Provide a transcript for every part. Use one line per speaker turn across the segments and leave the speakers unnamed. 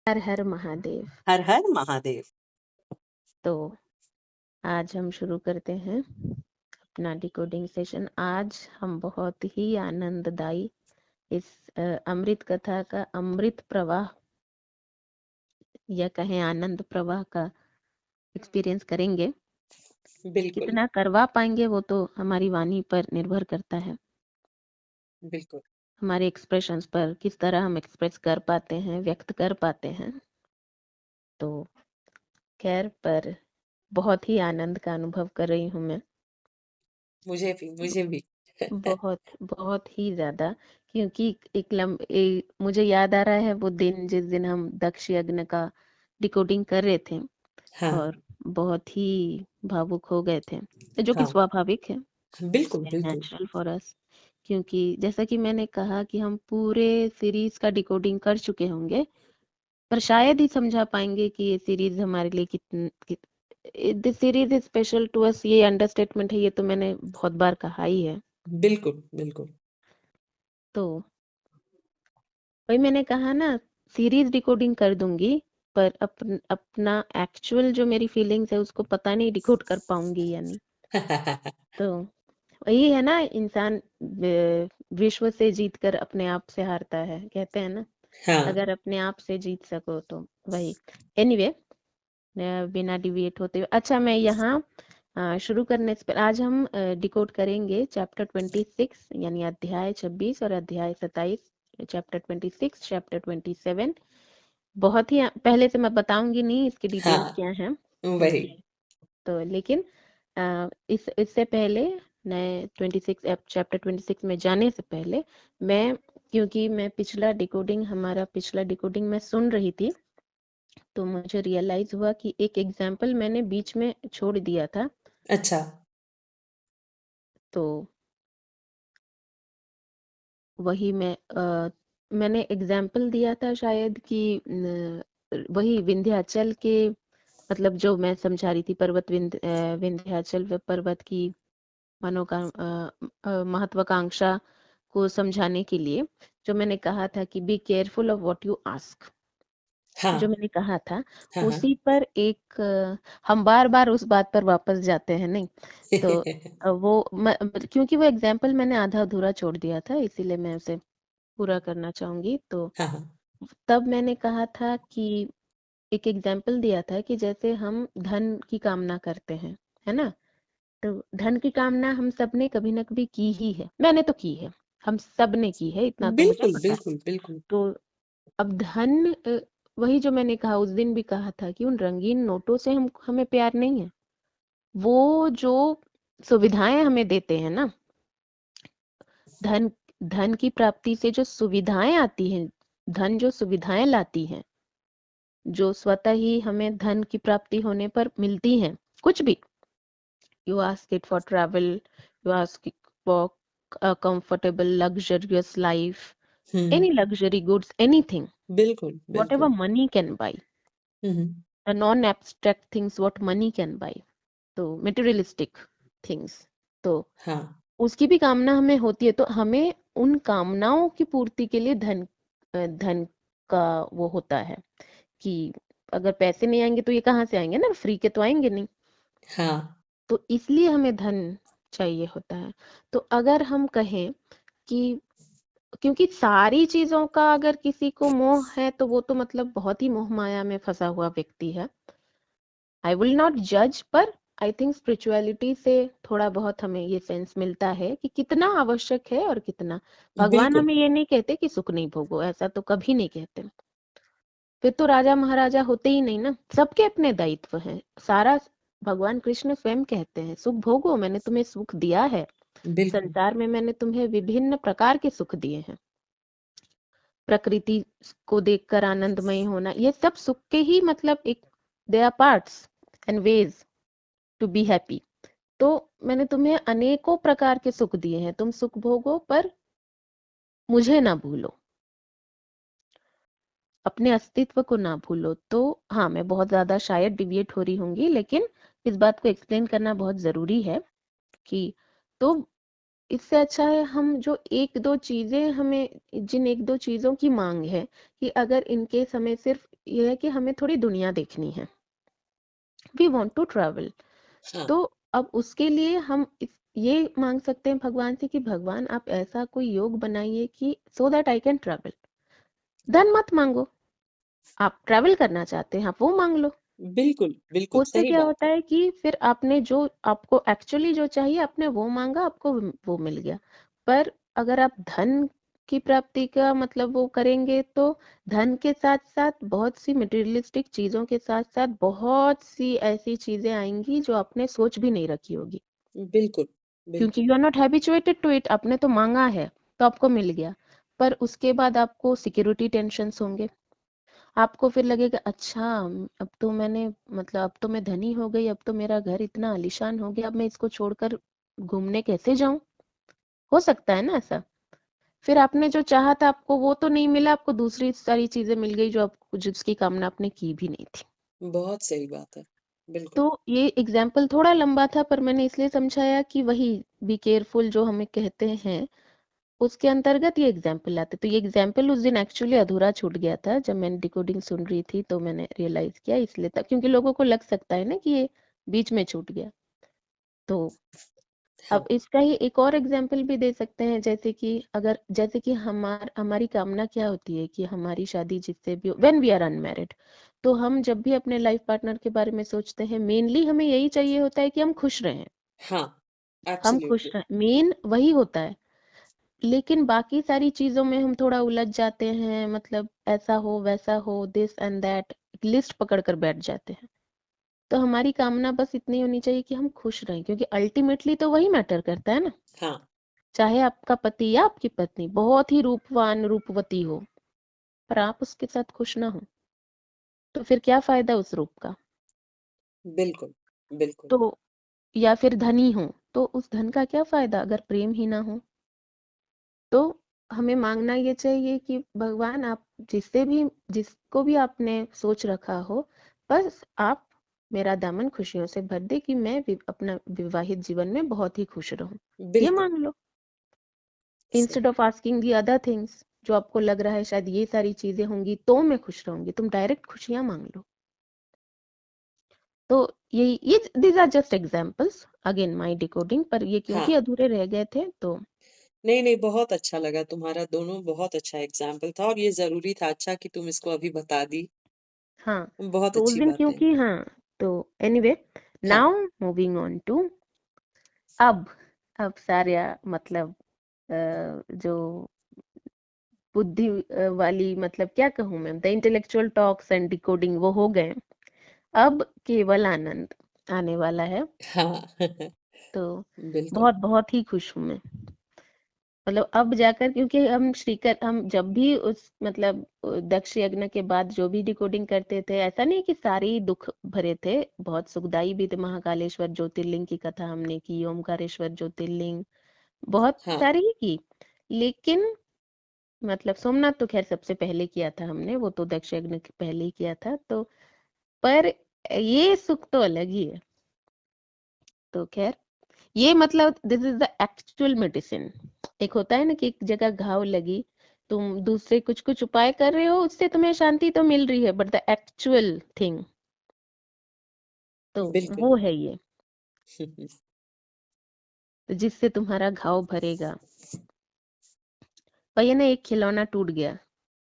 हर हर महादेव।
हर हर महादेव।
तो आज हम शुरू करते हैं अपना डिकोडिंग सेशन। आज हम बहुत ही आनंददायी इस अमृत कथा का अमृत प्रवाह या कहें आनंद प्रवाह का एक्सपीरियंस करेंगे।
बिल्कुल
कितना करवा पाएंगे वो तो हमारी वाणी पर निर्भर करता है,
बिल्कुल।
हमारे एक्सप्रेशंस पर, किस तरह हम एक्सप्रेस कर पाते हैं, व्यक्त कर पाते हैं। तो खैर, पर बहुत ही आनंद का अनुभव कर रही हूँ मैं।
मुझे भी
बहुत बहुत ही ज्यादा, क्योंकि मुझे याद आ रहा है वो दिन जिस दिन हम दक्ष यज्ञ का डिकोडिंग कर रहे थे
हाँ
और बहुत ही भावुक हो गए थे, जो कि
हाँ
स्वाभाविक है,
बिल्कुल बिल्कुल।
Natural for us. क्योंकि जैसा कि मैंने कहा कि हम पूरे सीरीज का डिकोडिंग कर चुके होंगे, पर शायद ही समझा पाएंगे कि ये सीरीज हमारे लिए this series is special to us. ये अंडरस्टेटमेंट है, ये तो मैंने बहुत बार कहा ही है।
बिल्कुल बिल्कुल।
तो वही मैंने कहा ना, सीरीज डिकोडिंग कर दूंगी, पर अपना एक्चुअल जो मेरी फीलिंग्स है उसको पता नहीं डिकोड कर पाऊंगी या नहीं। तो वही है ना, इंसान विश्व से जीत कर अपने आप से हारता है, कहते हैं ना।
हाँ
अगर अपने आप से जीत सको तो वही। एनीवे, बिना डिविएट होते हुए, अच्छा मैं यहाँ शुरू करने से पहले आज हम डिकोड करेंगे चैप्टर 26, यानी अध्याय 26 और अध्याय 27। चैप्टर 26, चैप्टर 27 बहुत ही पहले से मैं बताऊंगी नहीं इसकी डिटेल्स
हाँ
क्या हैं।
वही।
तो लेकिन इससे पहले मैं 26 चैप्टर 26 में जाने से पहले मैं, क्योंकि मैं हमारा पिछला डिकोडिंग मैं सुन रही थी, तो मुझे रियलाइज हुआ कि एक एग्जाम्पल मैंने बीच में छोड़ दिया था।
अच्छा
तो वही मैंने एग्जाम्पल दिया था शायद कि वही विंध्याचल के, मतलब जो मैं समझा रही थी, विंध्याचल पर्वत की महत्वाकांक्षा को समझाने के लिए, जो मैंने कहा था कि be careful of what you ask,
हाँ
जो मैंने कहा था
हाँ हाँ
उसी पर एक हम बार बार उस बात पर वापस जाते हैं, नहीं तो क्योंकि वो एग्जाम्पल मैंने आधा अधूरा छोड़ दिया था, इसीलिए मैं उसे पूरा करना चाहूंगी। तो
हाँ हाँ
तब मैंने कहा था कि एक एग्जाम्पल दिया था कि जैसे हम धन की कामना करते हैं, है ना। तो धन की कामना हम सब ने कभी ना कभी की ही है, मैंने तो की है, हम सब ने की है, इतना तो मुझे
बिल्कुल
पता है।
बिल्कुल बिल्कुल।
तो अब धन, वही जो मैंने कहा उस दिन भी कहा था कि उन रंगीन नोटों से हमें प्यार नहीं है। वो जो सुविधाएं हमें देते हैं ना, धन धन की प्राप्ति से जो सुविधाएं आती हैं, धन जो सुविधाएं लाती हैं, जो स्वतः ही हमें धन की प्राप्ति होने पर मिलती हैं, कुछ भी, you ask it for travel, you ask for a comfortable luxurious life, any
hmm
luxury goods, anything,
बिल्कुल
whatever
बिल्कुल।
money can buy,
hmm
the non abstract things what money can buy, तो materialistic things, तो
हाँ
उसकी भी कामना हमें होती है। तो हमें उन कामनाओं की पूर्ति के लिए धन का वो होता है कि अगर पैसे नहीं आएंगे तो ये कहाँ से आएंगे ना, फ्री के तो आएंगे नहीं।
हाँ
तो इसलिए हमें धन चाहिए होता है। तो अगर हम कहें कि, क्योंकि सारी चीजों का अगर किसी को मोह है तो वो तो मतलब बहुत ही मोह माया में फंसा हुआ व्यक्ति है। आई विल नॉट जज, पर आई थिंक स्पिरिचुअलिटी से थोड़ा बहुत हमें ये सेंस मिलता है कि कितना आवश्यक है और कितना। भगवान
बिल्कुल
हमें ये नहीं कहते कि सुख नहीं भोगो, ऐसा तो कभी नहीं कहते। फिर तो राजा महाराजा होते ही नहीं ना, सबके अपने दायित्व हैं सारा। भगवान कृष्ण स्वयं कहते हैं सुख भोगो, मैंने तुम्हें सुख दिया है,
बिल्कुल
संसार में मैंने तुम्हें विभिन्न प्रकार के सुख दिए हैं। प्रकृति को देखकर आनंदमय होना, ये सब सुख के ही मतलब एक, they are parts and ways to be happy. तो मैंने तुम्हें अनेकों प्रकार के सुख दिए हैं, तुम सुख भोगो, पर मुझे ना भूलो, अपने अस्तित्व को ना भूलो। तो हाँ, मैं बहुत ज्यादा शायद डिविएट हो रही होंगी, लेकिन इस बात को एक्सप्लेन करना बहुत जरूरी है कि, तो इससे अच्छा है हम जो एक दो चीजें हमें, जिन एक दो चीजों की मांग है कि अगर इनके समय सिर्फ ये है कि हमें थोड़ी दुनिया देखनी है, वी वांट टू ट्रैवल,
हाँ,
तो अब उसके लिए हम ये मांग सकते हैं भगवान से कि भगवान आप ऐसा कोई योग बनाइए कि so that I can travel. धन मत मांगो, आप ट्रैवल करना चाहते हैं आप वो मांग लो।
बिल्कुल, बिल्कुल,
उससे
सही
क्या
बात
होता
है।
है कि फिर आपने जो आपको एक्चुअली जो चाहिए आपने वो मांगा, आपको वो मिल गया। पर अगर आप धन की प्राप्ति का मतलब वो करेंगे तो धन के साथ साथ बहुत सी मटेरियलिस्टिक चीजों के साथ साथ बहुत सी ऐसी चीजें आएंगी जो आपने सोच भी नहीं रखी होगी,
बिल्कुल,
क्योंकि
बिल्कुल।
You are not habituated to it. आपने तो मांगा है तो आपको मिल गया, पर उसके बाद आपको सिक्योरिटी टेंशन्स होंगे। आपको फिर लगेगा अच्छा अब तो मैंने मतलब अब तो मैं धनी हो गई, अब तो मेरा घर इतना आलीशान हो गया, अब मैं इसको छोड़कर घूमने कैसे जाऊं। हो सकता है ना ऐसा। फिर आपने जो चाहा था आपको वो तो नहीं मिला, आपको दूसरी सारी चीजें मिल गई जो आपको जिसकी कामना आपने की भी नहीं थी।
बहुत सही बात है।
तो
बिल्कुल।
ये एग्जाम्पल थोड़ा लंबा था पर मैंने इसलिए समझाया कि वही बी केयरफुल जो हमें कहते हैं उसके अंतर्गत ये एग्जाम्पल आते। तो ये एग्जाम्पल उस दिन एक्चुअली अधूरा छूट गया था, जब मैंने डिकोडिंग सुन रही थी तो मैंने रियलाइज किया, इसलिए था क्योंकि लोगों को लग सकता है ना कि ये बीच में छूट गया। तो
हाँ,
अब इसका ही एक और एग्जाम्पल भी दे सकते हैं, जैसे कि अगर जैसे कि हमारी कामना क्या होती है कि हमारी शादी जिससे भी व्हेन वी आर अनमैरिड, तो हम जब भी अपने लाइफ पार्टनर के बारे में सोचते हैं मेनली हमें यही चाहिए होता है कि हम खुश रहें।
हाँ,
हम खुश
एब्सोल्युटली।
रहें मेन वही होता है। लेकिन बाकी सारी चीजों में हम थोड़ा उलझ जाते हैं, मतलब ऐसा हो वैसा हो दिस एंड दैट, लिस्ट पकड़ कर बैठ जाते हैं। तो हमारी कामना बस इतनी होनी चाहिए कि हम खुश रहें, क्योंकि अल्टीमेटली तो वही मैटर करता है ना।
हाँ,
चाहे आपका पति या आपकी पत्नी बहुत ही रूपवान रूपवती हो, पर आप उसके साथ खुश ना हो तो फिर क्या फायदा उस रूप का।
बिल्कुल, बिल्कुल।
तो या फिर धनी हो तो उस धन का क्या फायदा अगर प्रेम ही ना हो। तो हमें मांगना ये चाहिए कि भगवान आप जिससे भी जिसको भी आपने सोच रखा हो, बस आप मेरा दामन खुशियों से भर दे कि मैं अपना विवाहित जीवन में बहुत ही खुश रहूं। ये
बिल्कुल,
मांग लो
सही।
Instead of asking the other things, जो आपको लग रहा है शायद ये सारी चीजें होंगी तो मैं खुश रहूंगी, तुम डायरेक्ट खुशियां मांग लो। तो ये these are just examples again my decoding, पर ये
हाँ।
क्योंकि अधूरे रह गए थे तो।
नहीं, नहीं, बहुत अच्छा लगा तुम्हारा दोनों बहुत अच्छा एग्ज़ाम्पल था और ये ज़रूरी था, अच्छा कि तुम इसको अभी बता दी।
हाँ
बहुत
तो उस
अच्छी
दिन
बात है।
क्योंकि हाँ, तो एनीवे
हाँ,
नाउ मूविंग ऑन टू अब अब सारे मतलब जो बुद्धि वाली मतलब क्या कहूँ मैं, the intellectual talks and decoding वो हो गए। अब केवल आनंद आने वाला है।
हाँ।
तो
बिल्कुल।
बहुत बहुत ही खुश हूँ मैं, मतलब अब जाकर, क्योंकि हम जब भी उस मतलब दक्ष यज्ञ के बाद जो भी डिकोडिंग करते थे, ऐसा नहीं कि सारे ही दुख भरे थे, बहुत सुखदाई भी थे। महाकालेश्वर ज्योतिर्लिंग की कथा हमने की, ओमकारेश्वर ज्योतिर्लिंग बहुत
हाँ,
सारी ही की। लेकिन मतलब सोमनाथ तो खैर सबसे पहले किया था हमने, वो तो दक्ष यज्ञ के पहले ही किया था। तो पर ये सुख तो अलग ही है। तो खैर ये मतलब this is the actual medicine. एक होता है ना कि एक जगह घाव लगी, तुम दूसरे कुछ कुछ उपाय कर रहे हो उससे तुम्हें शांति तो मिल रही है, बट द एक्चुअल थिंग तो
बिल्कुल।
वो है ये, तो जिससे तुम्हारा घाव भरेगा। पर ये ना एक खिलौना टूट गया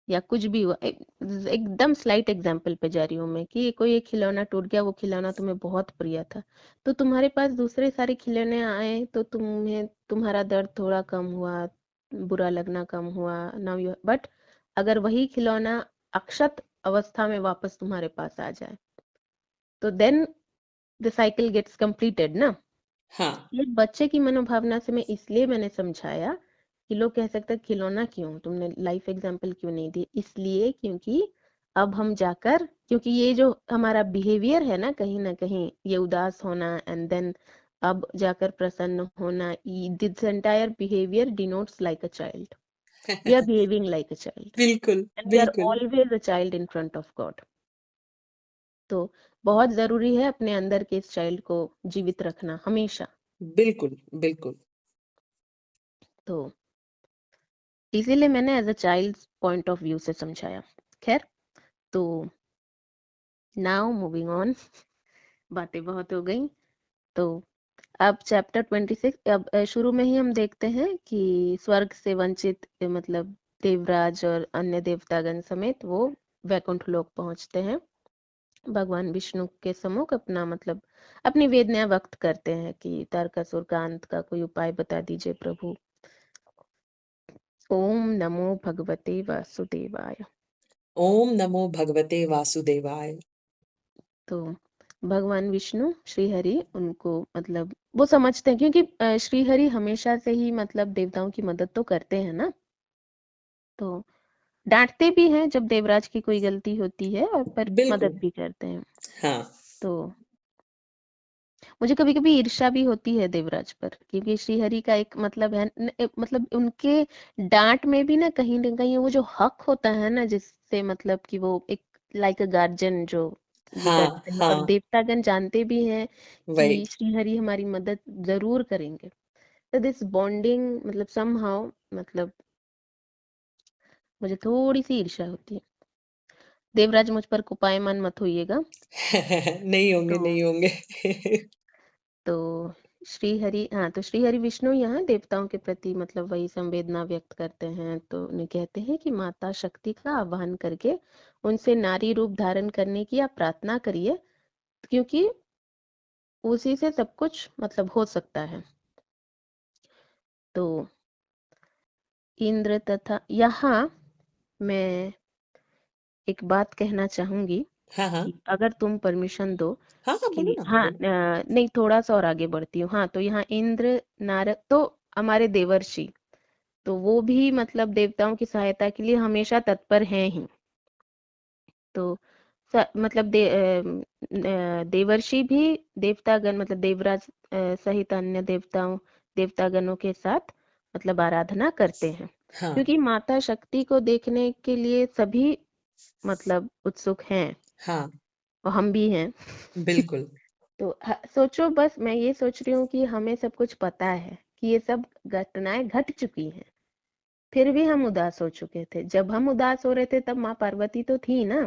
या कुछ भी हुआ, एकदम स्लाइट एग्जांपल पे जा रही हूँ मैं, कि कोई एक खिलौना टूट गया, वो खिलौना तुम्हें बहुत प्रिय था, तो तुम्हारे पास दूसरे सारे खिलौने आए तो तुम्हें तुम्हारा दर्द थोड़ा कम हुआ, बुरा लगना कम हुआ। नाउ यू बट अगर वही खिलौना अक्षत अवस्था में वापस तुम्हारे पास आ जाए तो then the cycle gets completed ना।
हाँ,
ये बच्चे की मनोभावना से मैं इसलिए मैंने समझाया कि लोग कह सकते हैं खिलौना क्यों, तुमने लाइफ एग्जांपल क्यों नहीं दी, इसलिए क्योंकि अब हम जाकर, क्योंकि ये जो हमारा बिहेवियर है ना कहीं ये उदास होना एंड देन अब जाकर प्रसन्न होना, this entire behaviour denotes like a child, we are behaving like a child
बिल्कुल,
एंड वी आर
बिल्कुल,
always a child in front of God. तो बहुत जरूरी है अपने अंदर के इस चाइल्ड को जीवित रखना हमेशा।
बिल्कुल, बिल्कुल।
तो इसीलिए मैंने as a child point of view से समझाया। खैर, तो नाउ मूविंग ऑन, बातें बहुत हो गई। तो अब चैप्टर 26, अब शुरू में ही हम देखते हैं कि स्वर्ग से वंचित मतलब देवराज और अन्य देवतागण समेत वो वैकुंठ लोक पहुंचते हैं। भगवान विष्णु के सम्मुख अपना मतलब अपनी वेदना व्यक्त करते हैं कि तारकासुर का अंत का कोई उपाय बता दीजिए प्रभु। ओम नमो भगवते वासुदेवाय।
ओम नमो भगवते वासुदेवाय।
तो भगवान विष्णु श्री हरि उनको मतलब वो समझते हैं, क्योंकि श्री हरि हमेशा से ही मतलब देवताओं की मदद तो करते हैं ना, तो डांटते भी हैं जब देवराज की कोई गलती होती है, और पर
बिल्कुल।
मदद भी करते हैं।
हाँ।
तो मुझे कभी कभी ईर्ष्या भी होती है देवराज पर, क्योंकि श्रीहरि का एक मतलब है मतलब उनके डांट में भी ना कहीं वो जो हक होता है ना, जिससे मतलब कि वो एक लाइक अ गार्जियन जो ये
हाँ।
करते हैं, और
हाँ।
देवतागण जानते भी हैं
वही।
कि श्रीहरि हमारी मदद जरूर करेंगे। तो दिस बॉन्डिंग मतलब समहाउ मतलब मुझे थोड़ी सी ईर्ष्या होती है। देवराज मुझ पर कोपायमान मत होइएगा।
नहीं होंगे,
तो
नहीं होंगे।
तो श्री हरि, हाँ, तो श्री हरि विष्णु यहाँ देवताओं के प्रति मतलब वही संवेदना व्यक्त करते हैं। तो उन्हें कहते हैं कि माता शक्ति का आह्वान करके उनसे नारी रूप धारण करने की आप प्रार्थना करिए, क्योंकि उसी से सब कुछ मतलब हो सकता है। तो इंद्र तथा यहाँ मैं एक बात कहना चाहूंगी
हाँ, हाँ।
कि अगर तुम परमिशन दो
हाँ, हाँ, बोलो
कि
ना,
हाँ,
बोलो।
नहीं, थोड़ा सा और आगे बढ़ती हूँ। हाँ, तो यहाँ इंद्र नारद तो हमारे देवर्षि, तो वो भी मतलब देवताओं की सहायता के लिए हमेशा तत्पर हैं ही। तो मतलब देवर्षि भी देवतागण मतलब देवराज सहित अन्य देवतागणों के साथ मतलब आराधना करते हैं,
हाँ।
क्योंकि माता शक्ति को देखने के लिए सभी मतलब उत्सुक हैं,
हाँ।
और हम भी हैं।
बिल्कुल।
तो सोचो, बस मैं ये सोच रही हूँ कि हमें सब कुछ पता है कि ये सब घटनाएं घट चुकी हैं, फिर भी हम उदास हो चुके थे। जब हम उदास हो रहे थे तब माँ पार्वती तो थी ना।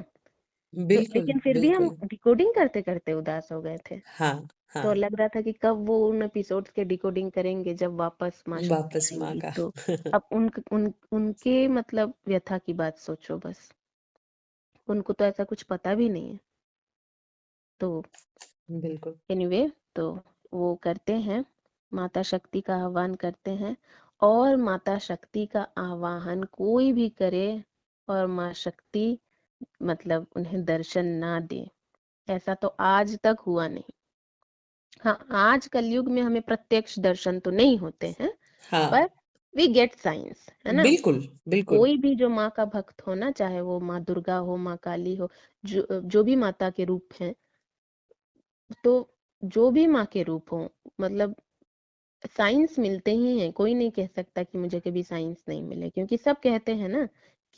तो
बिल्कुल,
लेकिन फिर भी हम
बिल्कुल।
डिकोडिंग करते करते उदास हो गए थे।
हाँ,
तो
हाँ।
लग रहा था कि कब वो उन एपिसोड्स के डिकोडिंग करेंगे जब वापस माँ शक्ति
वापस माँ
आएंगी।
का।
तो अब उनके मतलब व्यथा की बात सोचो बस। उनको तो ऐसा कुछ पता भी नहीं है। तो
बिल्कुल।
एनीवे, तो वो करते हैं, माता शक्ति का आह्वान करते हैं। और माता शक्ति का आवाहन कोई भी करे और माँ शक्ति मतलब उन्हें दर्शन ना दे, ऐसा तो आज तक हुआ नहीं। हाँ, आज कलयुग में हमें प्रत्यक्ष दर्शन तो नहीं होते हैं,
हाँ।
पर वी गेट साइंस, है ना।
बिल्कुल, बिल्कुल।
कोई भी जो माँ का भक्त हो ना, चाहे वो माँ दुर्गा हो, माँ काली हो, जो भी माता के रूप हैं, तो जो भी माँ के रूप हो, मतलब साइंस मिलते ही हैं। कोई नहीं कह सकता कि मुझे कभी साइंस नहीं मिले, क्योंकि सब कहते हैं ना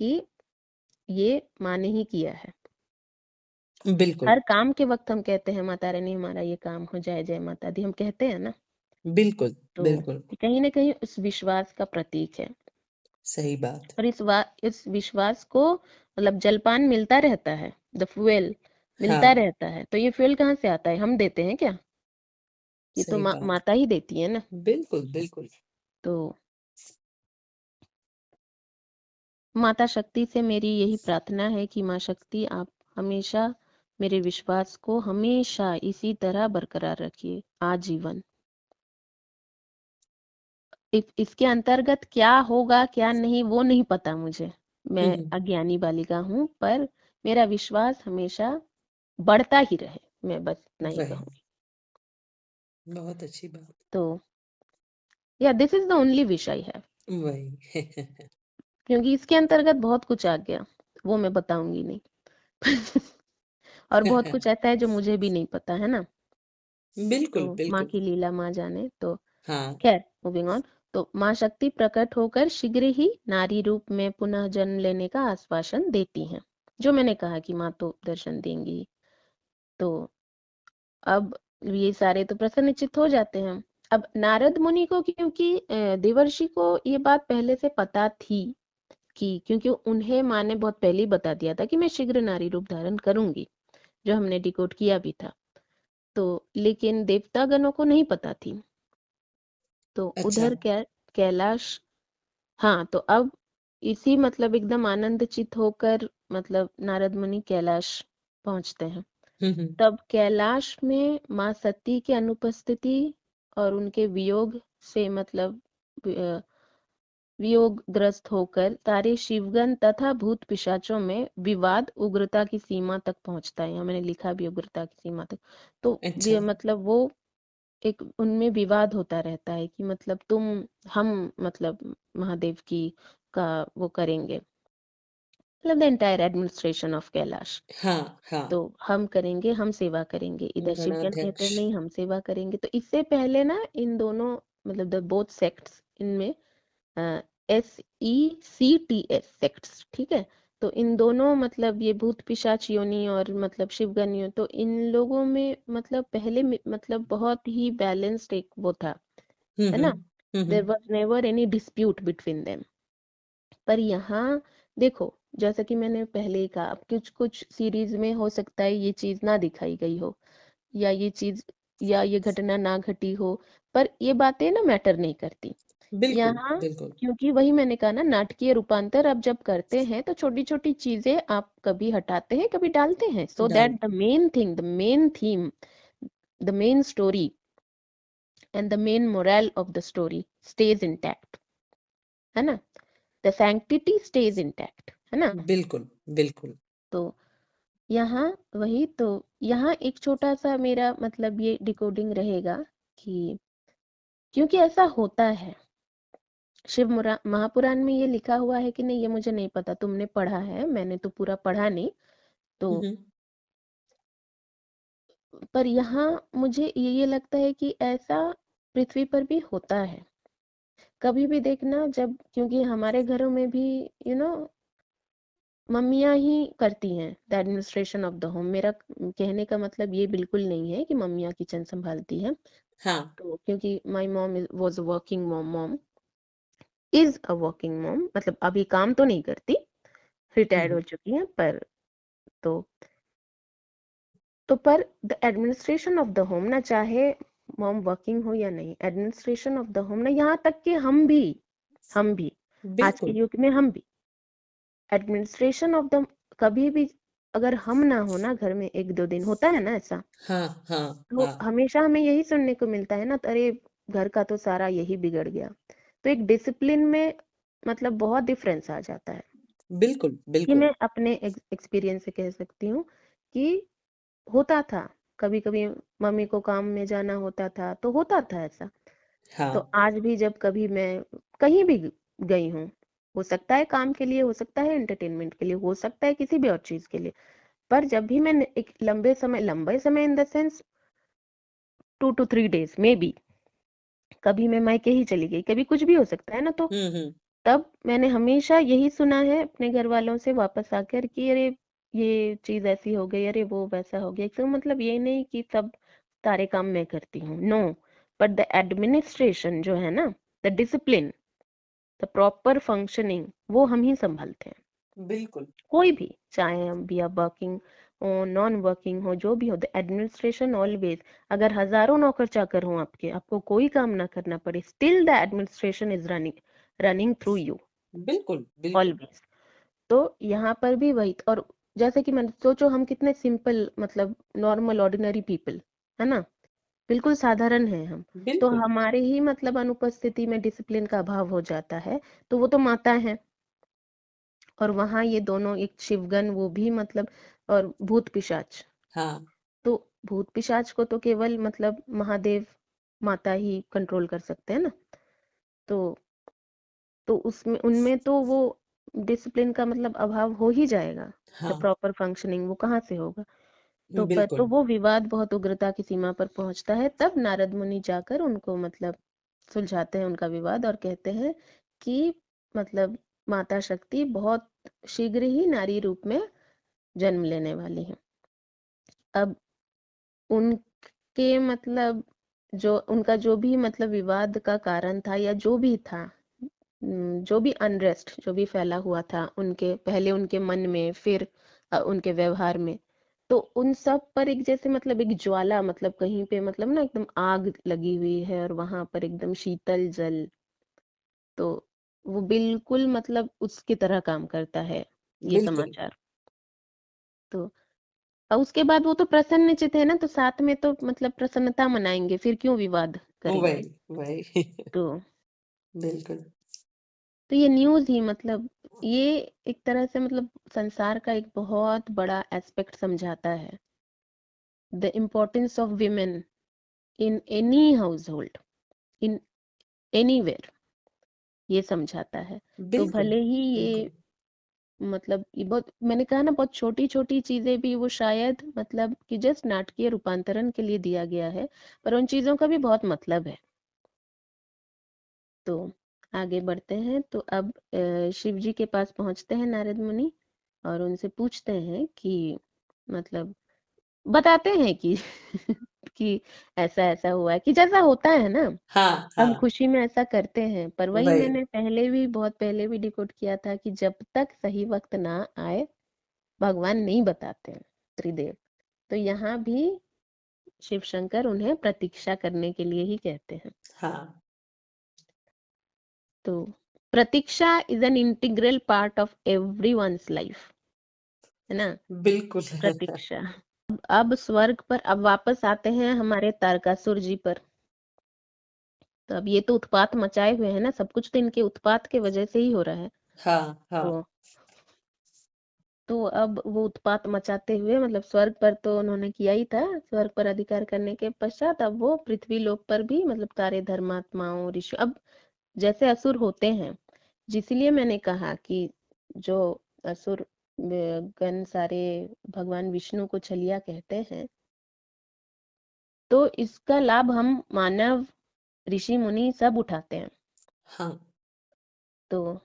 कि ये माँ ने ही किया है।
बिल्कुल,
हर काम के वक्त हम कहते हैं माता रानी हमारा ये काम हो जाए, जय माता दी, हम कहते हैं ना।
बिल्कुल,
तो
बिल्कुल।
कहीं ना कहीं उस विश्वास का प्रतीक है।
सही बात।
और इस विश्वास को मतलब जलपान मिलता रहता है, द फ्यूल मिलता
हाँ।
रहता है। तो ये फ्यूल कहाँ से आता है, हम देते हैं क्या? ये तो
सही बात।
माता ही देती है ना।
बिल्कुल, बिल्कुल।
तो माता शक्ति से मेरी यही प्रार्थना है कि माँ शक्ति आप हमेशा मेरे विश्वास को हमेशा इसी तरह बरकरार रखिए आजीवन। इसके अंतर्गत क्या होगा क्या नहीं वो नहीं पता मुझे,
हुँ,
मैं
हुँ।
अज्ञानी बालिका हूँ, पर मेरा विश्वास हमेशा बढ़ता ही रहे, मैं बस इतना ही
वही,
कहूँगी।
बहुत अच्छी बात।
तो या this is the only wish I have,
वही।
क्योंकि इसके अंतर्गत बहुत कुछ आ गया, वो मैं बताऊंगी नहीं। और बहुत कुछ ऐसा है जो मुझे भी नहीं पता, है ना। तो
बिल्कुल,
माँ
बिल्कुल।
की लीला माँ जाने। तो
हाँ।
खैर, मूविंग ऑन। तो माँ शक्ति प्रकट होकर शीघ्र ही नारी रूप में पुनः जन्म लेने का आश्वासन देती हैं, जो मैंने कहा कि माँ तो दर्शन देंगी। तो अब ये सारे तो प्रसन्नचित्त हो जाते हैं। अब नारद मुनि को क्योंकि देवर्षि को ये बात पहले से पता थी कि क्योंकि उन्हें माँ ने बहुत पहले ही बता दिया था कि मैं शीघ्र नारी रूप धारण करूंगी, जो हमने डिकोड किया भी था। तो लेकिन देवता गणों को नहीं पता थी। तो
अच्छा।
उधर कैलाश, हाँ, तो अब इसी मतलब एकदम आनंदचित होकर मतलब नारद मुनि कैलाश पहुंचते हैं।
हम्म।
तब कैलाश में माँ सती की अनुपस्थिति और उनके वियोग से मतलब वियोग ग्रस्त होकर सारे शिवगण तथा भूत पिशाचों में विवाद उग्रता की सीमा तक पहुंचता है। यहाँ मैंने लिखा भी उग्रता की सीमा तक। तो
अच्छा।
मतलब वो एक उनमें विवाद होता रहता है कि मतलब हम मतलब महादेव की का वो करेंगे, मतलब the entire administration of Kailash.
हाँ हाँ।
तो हम करेंगे, हम सेवा करेंगे, इधर शिवगण कहते हैं
गणाध्यक्ष।
नहीं हम सेवा करेंगे। तो इससे पहले ना इन दोनों मतलब द बोथ सेक्ट्स इनमें SECTS सेक्ट्स, ठीक है। तो इन दोनों मतलब ये भूत पिशाच योनि और मतलब शिवगण योनि, तो इन लोगों में मतलब पहले मतलब बहुत ही बैलेंस्ड एक वो था, है ना। There
hmm.
Was never any dispute between them. पर यहाँ देखो, जैसा कि मैंने पहले ही कहा, अब कुछ कुछ सीरीज में हो सकता है ये चीज ना दिखाई गई हो, या ये चीज या ये घटना ना घटी हो, पर ये बातें ना मैटर नहीं करती
बिल्कुल
यहाँ।
बिल्कुल।
क्योंकि वही मैंने कहा ना, नाटकीय रूपांतर आप जब करते हैं तो छोटी छोटी चीजें आप कभी हटाते हैं कभी डालते हैं, सो
डाल।
That the main thing, the main theme, the main story and the main moral of the story stage intact, है ना। द सैंक्टिटी स्टेज इंटैक्ट, है ना।
बिल्कुल बिल्कुल।
तो यहाँ वही तो, यहाँ एक छोटा सा मेरा मतलब ये डिकोडिंग रहेगा कि क्योंकि ऐसा होता है, शिव महापुराण में ये लिखा हुआ है कि नहीं ये मुझे नहीं पता, तुमने पढ़ा है, मैंने तो पूरा पढ़ा नहीं। तो
हम्म।
पर यहाँ मुझे ये लगता है कि ऐसा पृथ्वी पर भी होता है। कभी भी देखना, जब क्योंकि हमारे घरों में भी मम्मियाँ ही करती हैं the administration of the home. मेरा कहने का मतलब ये बिल्कुल नहीं है कि मम्मियाँ किचन संभालती हैं।
हाँ।
तो क्योंकि my mom was a working mom, mom is a working mom, मतलब अभी काम तो नहीं करती, रिटायर्ड हो
हम्म।
चुकी हैं। पर तो पर the administration of the home ना, चाहे मॉम वर्किंग हो या नहीं, एडमिनिस्ट्रेशन ऑफ द होम ना, यहाँ तक कि हम भी आज के
बिल्कुल।
युग में हम भी एडमिनिस्ट्रेशन ऑफ द, कभी भी अगर हम ना हो ना घर में, एक दो दिन होता है ना ऐसा,
हाँ हाँ
तो
हाँ।
हमेशा हमें यही सुनने को मिलता है ना, तो अरे घर का तो सारा यही बिगड़ गया। तो एक डिसिप्लिन में मतलब बहुत डिफरेंस आ जाता है।
बिल्कुल
ये
बिल्कुल।
मैं अपने एक्सपीरियंस से कह सकती हूँ कि होता था। कभी कभी मम्मी को काम में जाना होता था तो होता था ऐसा। तो
हाँ।
आज भी जब कभी मैं कहीं भी गई हूँ, हो सकता है काम के लिए, हो सकता है एंटरटेनमेंट के लिए, हो सकता है किसी भी और चीज के लिए, पर जब भी मैं एक लंबे समय in the sense 2 to 3 days में भी कभी मैं मायके ही चली गई, कभी कुछ भी हो सकता है ना, तो
हम्म।
तब मैंने हमेशा यही सुना है अपने घर वालों से वापस आकर कि अरे ये चीज ऐसी हो गई, अरे वो वैसा हो गया। इसका मतलब ये नहीं कि सब सारे काम मैं करती हूँ, नो, बट द एडमिनिस्ट्रेशन जो है ना, the discipline, the proper functioning, वो हम ही संभालते हैं।
बिल्कुल।
कोई भी, चाहे हम भी आप वर्किंग हो नॉन वर्किंग हो, जो भी हो, द एडमिनिस्ट्रेशन ऑलवेज, अगर हजारों नौकर चाकर हो आपके, आपको कोई काम ना करना पड़े, still the administration is running through you
बिल्कुल बिल्कुल।
ऑलवेज। तो यहाँ पर भी वही, और जैसे कि मैंने सोचो हम कितने सिंपल मतलब नॉर्मल ऑर्डिनरी पीपल, है ना, बिल्कुल साधारण है हम। तो
बिल्कुल।
हमारे ही मतलब अनुपस्थिति में डिसिप्लिन का अभाव हो जाता है, तो वो तो माता है। और वहां ये दोनों एक शिवगण वो भी मतलब, और भूत पिशाच,
हाँ।
तो भूत पिशाच को तो केवल मतलब महादेव माता ही कंट्रोल कर सकते हैं ना। तो उसमें उनमें तो वो डिसिप्लिन का मतलब अभाव हो ही जाएगा। द
हाँ।
प्रॉपर फंक्शनिंग वो कहाँ से होगा। तो
बिल्कुल।
वो विवाद बहुत उग्रता की सीमा पर पहुंचता है। तब नारद मुनि जाकर उनको मतलब सुलझाते हैं उनका विवाद, और कहते हैं कि मतलब माता शक्ति बहुत शीघ्र ही नारी रूप में जन्म लेने वाली है। अब उनके मतलब जो उनका जो भी मतलब विवाद का कारण था या जो भी था, जो भी अनरेस्ट जो भी फैला हुआ था उनके पहले उनके मन में, फिर उनके व्यवहार में, तो उन सब पर एक जैसे मतलब एक ज्वाला, मतलब कहीं पे मतलब ना एकदम आग लगी हुई है और वहां पर एकदम शीतल जल, तो वो बिल्कुल मतलब उसकी तरह काम करता है ये
बिल्कुल।
समाचार। तो और उसके बाद वो तो प्रसन्नचित्त है ना, तो साथ में तो मतलब प्रसन्नता मनाएंगे, फिर क्यों विवाद
वही
करेंगे।
वही
तो
बिल्कुल।
ये न्यूज ही मतलब ये एक तरह से मतलब संसार का एक बहुत बड़ा एस्पेक्ट समझाता है, the importance of women in any house hold, in anywhere, ये समझाता है। तो
बिल्कुल।
भले ही ये
बिल्कुल।
मतलब ये बहुत, मैंने कहा ना, बहुत छोटी छोटी चीजें भी वो शायद मतलब कि जस्ट नाटकीय रूपांतरण के लिए दिया गया है, पर उन चीजों का भी बहुत मतलब है। तो आगे बढ़ते हैं, तो अब शिव जी के पास पहुंचते हैं नारद मुनि और उनसे पूछते हैं कि मतलब बताते हैं कि कि ऐसा ऐसा हुआ है, कि जैसा होता है ना,
हाँ
हम
हाँ।
खुशी में ऐसा करते हैं, पर वही
वही।
मैंने पहले भी बहुत पहले भी डिकोड किया था कि जब तक सही वक्त ना आए भगवान नहीं बताते हैं त्रिदेव। तो यहाँ भी शिव शंकर उन्हें प्रतीक्षा करने के लिए ही कहते हैं।
हाँ।
तो Pratiksha is an integral part of everyone's life, है ना।
बिल्कुल।
प्रतीक्षा। अब स्वर्ग पर अब वापस आते हैं हमारे तारकासुर जी पर। तो अब ये तो उत्पात मचाए हुए हैं ना, सब कुछ तो इनके उत्पात के वजह से ही हो रहा है।
हाँ हाँ।
तो अब वो उत्पात मचाते हुए मतलब स्वर्ग पर तो उन्होंने किया ही था, स्वर्ग पर अधिकार करने के पश्चात अब वो पृथ्वी लोक पर भी मतलब सारे धर्मात्माओं ऋषि, अब जैसे असुर होते हैं, जिसलिए मैंने कहा कि जो असुर गण सारे भगवान विष्णु को छलिया कहते हैं, तो इसका लाभ हम मानव ऋषि मुनि सब उठाते हैं।
हाँ।
तो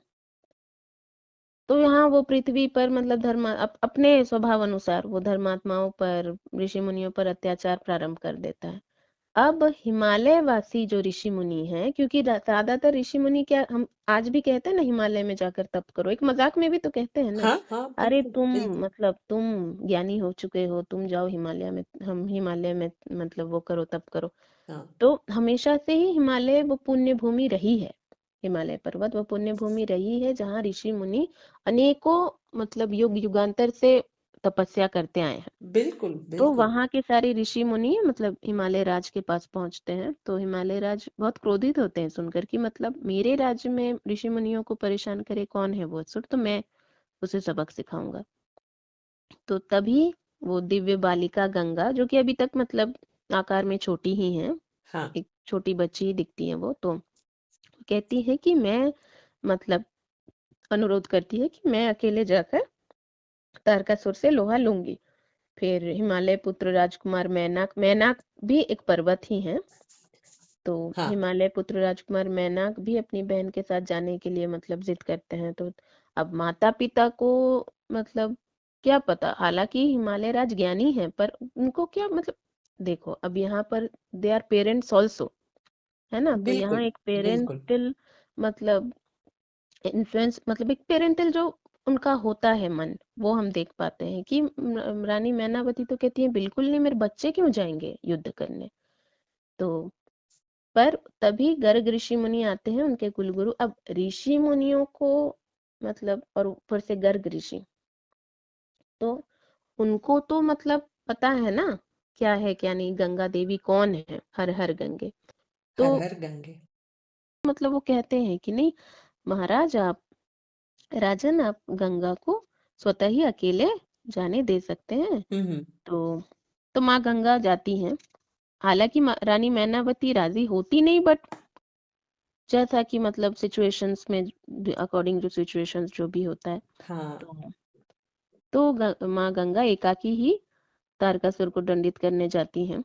यहाँ वो पृथ्वी पर मतलब अपने स्वभाव अनुसार वो धर्मात्माओं पर ऋषि मुनियों पर अत्याचार प्रारंभ कर देता है। अब हिमालय वासी जो ऋषि मुनि हैं, क्योंकि ज्यादातर ऋषि मुनि क्या हम आज भी कहते हैं ना, हिमालय में जाकर तप करो, एक मजाक में भी तो कहते हैं ना,
हाँ हाँ।
अरे
बिल्कुल
तुम
बिल्कुल।
मतलब तुम ज्ञानी हो चुके हो, तुम जाओ हिमालय में, हम हिमालय में मतलब वो करो तप करो।
हाँ।
तो हमेशा से ही हिमालय वो पुण्य भूमि रही है, हिमालय पर्वत वो पुण्य भूमि रही है जहाँ ऋषि मुनि अनेकों मतलब युग युगांतर से तपस्या करते आए हैं।
बिल्कुल
तो
बिल्कुल।
वहां के सारे ऋषि मुनि मतलब हिमालय राज के पास पहुंचते हैं, तो हिमालय राज बहुत क्रोधित होते हैं सुनकर कि मतलब मेरे राज्य में ऋषि मुनियों को परेशान करे कौन है वो असुर, तो मैं उसे सबक सिखाऊंगा। तो तभी वो दिव्य बालिका गंगा, जो कि अभी तक मतलब आकार में छोटी ही है,
हाँ।
एक छोटी बच्ची ही दिखती है वो, तो कहती है कि मैं मतलब अनुरोध करती है कि मैं अकेले जाकर तारकासुर से लोहा लूंगी। फिर हिमालय पुत्र राजकुमार मैनाक, मैनाक भी एक पर्वत ही है, तो
हाँ।
हिमालय पुत्र राजकुमार मैनाक भी अपनी बहन के साथ जाने के लिए मतलब जिद करते हैं। तो अब माता पिता को मतलब क्या पता, हालांकि हिमालय राज ज्ञानी है, पर उनको क्या मतलब, देखो अब यहाँ पर दे आर पेरेंट्स ऑल्सो, है ना, तो यहाँ
बिल्कुल
एक
बिल्कुल।
पेरेंटल मतलब इन्फ्लुएंस, मतलब एक पेरेंटल जो उनका होता है मन, वो हम देख पाते हैं कि रानी मैनावती तो कहती है बिल्कुल नहीं, मेरे बच्चे क्यों जाएंगे युद्ध करने। तो पर तभी गर्ग ऋषि मुनि आते हैं, उनके कुलगुरु। अब ऋषि मुनियों को मतलब और ऊपर से गर्ग ऋषि, तो उनको तो मतलब पता है ना क्या है क्या नहीं, गंगा देवी कौन है, हर हर गंगे। तो
हर हर गंगे।
मतलब वो कहते हैं कि नहीं महाराज आप, राजन आप गंगा को स्वतः ही अकेले जाने दे सकते हैं।
हम्म।
तो माँ गंगा जाती हैं, हालांकि रानी मैनावती राजी होती नहीं, बट जैसा कि मतलब सिचुएशंस में अकॉर्डिंग टू सिचुएशंस जो भी होता है,
हाँ।
तो माँ गंगा एकाकी ही तारकासुर को दंडित करने जाती हैं।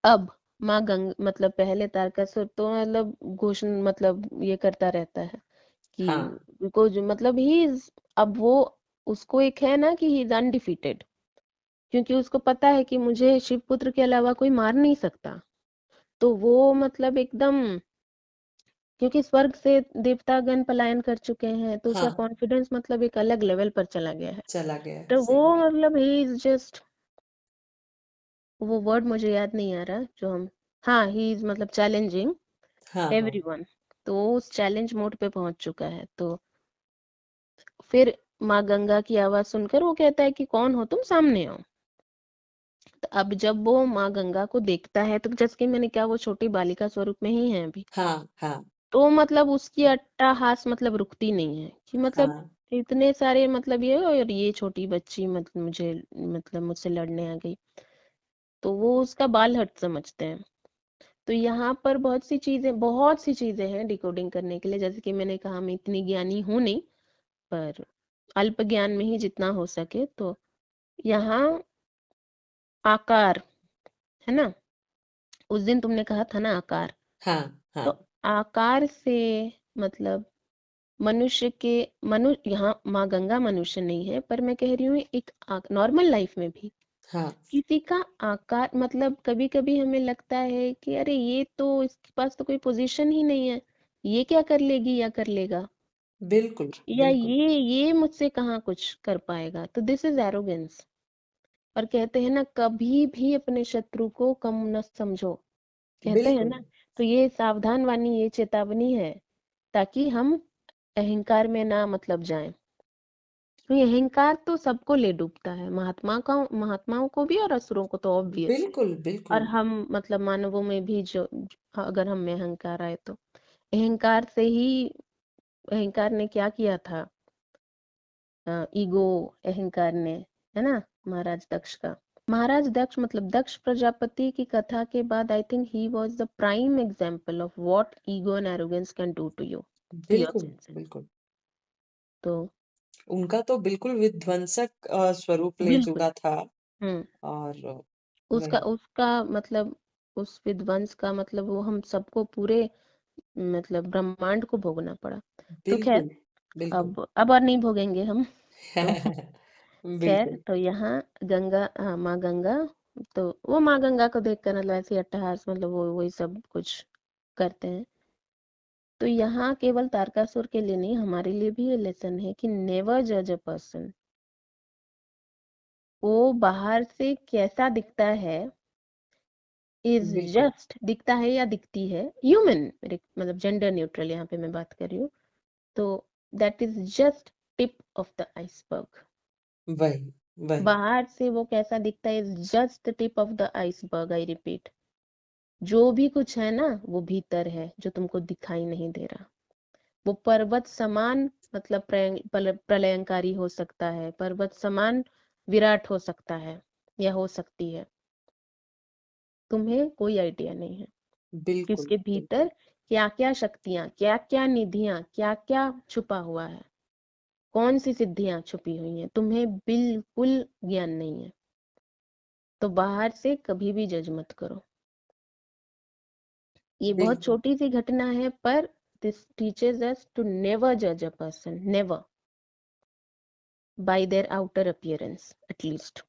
अब माँ गंग मतलब पहले तारकासुर तो मतलब घोषण मतलब ये करता रहता है
हाँ।
कि को जो मतलब ही, अब वो उसको एक है ना कि ही इज अनडिफीटेड, क्योंकि उसको पता है कि मुझे शिवपुत्र के अलावा कोई मार नहीं सकता। तो वो मतलब एकदम, क्योंकि स्वर्ग से देवतागण पलायन कर चुके हैं तो उसका
हाँ,
कॉन्फिडेंस मतलब एक अलग लेवल पर चला गया है।
चला गया है,
तो
सही
वो
बात।
मतलब ही इज जस्ट, वो वर्ड मुझे याद नहीं आ रहा जो हम, हाँ ही इज मतलब चैलेंजिंग
हाँ, हाँ,
एवरीवन। तो वो उस चैलेंज मोड पे पहुंच चुका है। तो फिर माँ गंगा की आवाज सुनकर वो कहता है कि कौन हो तुम, सामने आओ। तो अब जब वो माँ गंगा को देखता है, तो जैसे कि मैंने क्या, वो छोटी बालिका स्वरूप में ही है अभी,
हाँ, हाँ,
तो मतलब उसकी अट्टहास मतलब रुकती नहीं है कि मतलब
हाँ,
इतने सारे मतलब ये, और ये छोटी बच्ची मतलब मुझे मतलब मुझसे लड़ने आ गई, तो वो उसका बाल हट समझते हैं। तो यहाँ पर बहुत सी चीजें हैं डिकोडिंग करने के लिए। जैसे कि मैंने कहा, मैं इतनी ज्ञानी हूं नहीं, पर अल्प ज्ञान में ही जितना हो सके। तो यहाँ आकार है ना, उस दिन तुमने कहा था ना आकार,
हाँ,
तो
हाँ,
आकार से मतलब मनुष्य के, यहाँ माँ गंगा मनुष्य नहीं है, पर मैं कह रही हूँ एक नॉर्मल लाइफ में भी
हाँ,
किसी का आकार मतलब कभी कभी हमें लगता है कि अरे ये तो, इसके पास तो कोई पोजीशन ही नहीं है, ये क्या कर लेगी या कर लेगा,
बिल्कुल,
या
बिल्कुल,
ये मुझसे कहाँ कुछ कर पाएगा। तो दिस इज एरोगेंस। और कहते हैं ना, कभी भी अपने शत्रु को कम न समझो, कहते हैं
बिल्कुल,
ना। तो ये सावधान वाणी, ये चेतावनी है, ताकि हम अहंकार में ना मतलब जाएं। तो ये अहंकार तो सबको ले डूबता है, महात्माओं को भी और असुरों को तो ऑब्वियस।
बिल्कुल,
और
बिल्कुल,
हम मतलब मानवों में भी जो, अगर हम में अहंकार आए तो अहंकार से ही, अहंकार ने क्या किया था, ईगो, अहंकार ने, है ना, महाराज दक्ष का। महाराज दक्ष मतलब दक्ष प्रजापति की कथा के बाद I think he was the prime example of what ego and arrogance can do to you, to your
बिल्कुल,
सेंसेस।
बिल्कुल।
तो
उनका तो बिल्कुल विध्वंसक स्वरूप ले
बिल्कुल।
चुका था।
हम्म।
और
उसका
वही,
उसका मतलब, उस विध्वंस का मतलब वो हम सबको पूरे मतलब ब्रह्मांड को भोगना पड़ा। तो खैर,
बिल्कुल, बिल्कुल।
अब और नहीं भोगेंगे हम। तो खैर,
बिल्कुल,
तो यहाँ गंगा, हाँ माँ गंगा, तो वो माँ गंगा को देखकर मतलब ऐसे अट्टहास मतलब वो वही सब कुछ करते हैं। तो यहाँ केवल तारकासुर के लिए नहीं, हमारे लिए भी ये लेसन है कि नेवर जज अ पर्सन। वो बाहर से कैसा दिखता है, इज
बिल्कुल,
जस्ट, दिखता है या दिखती है ह्यूमन, मतलब जेंडर न्यूट्रल यहाँ पे मैं बात कर रही हूँ। तो that is just tip of the iceberg.
वही, वही,
बाहर से वो कैसा दिखता है is just the tip of the iceberg, I repeat. जो भी कुछ है ना, वो भीतर है, जो तुमको दिखाई नहीं दे रहा। वो पर्वत समान मतलब प्रलयंकारी हो सकता है, पर्वत समान विराट हो सकता है, या हो सकती है, तुम्हें कोई आइडिया नहीं है कि
बिल्कुल,
उसके
बिल्कुल,
भीतर क्या क्या शक्तियां, क्या क्या निधियां, क्या क्या छुपा हुआ है, कौन सी सिद्धियां छुपी हुई हैं, तुम्हें बिल्कुल ज्ञान नहीं है। तो बाहर से कभी भी जज मत करो। ये बहुत
बिल्कुल,
छोटी सी घटना है, पर this teaches us to never जज a person, never, by their outer appearance at least.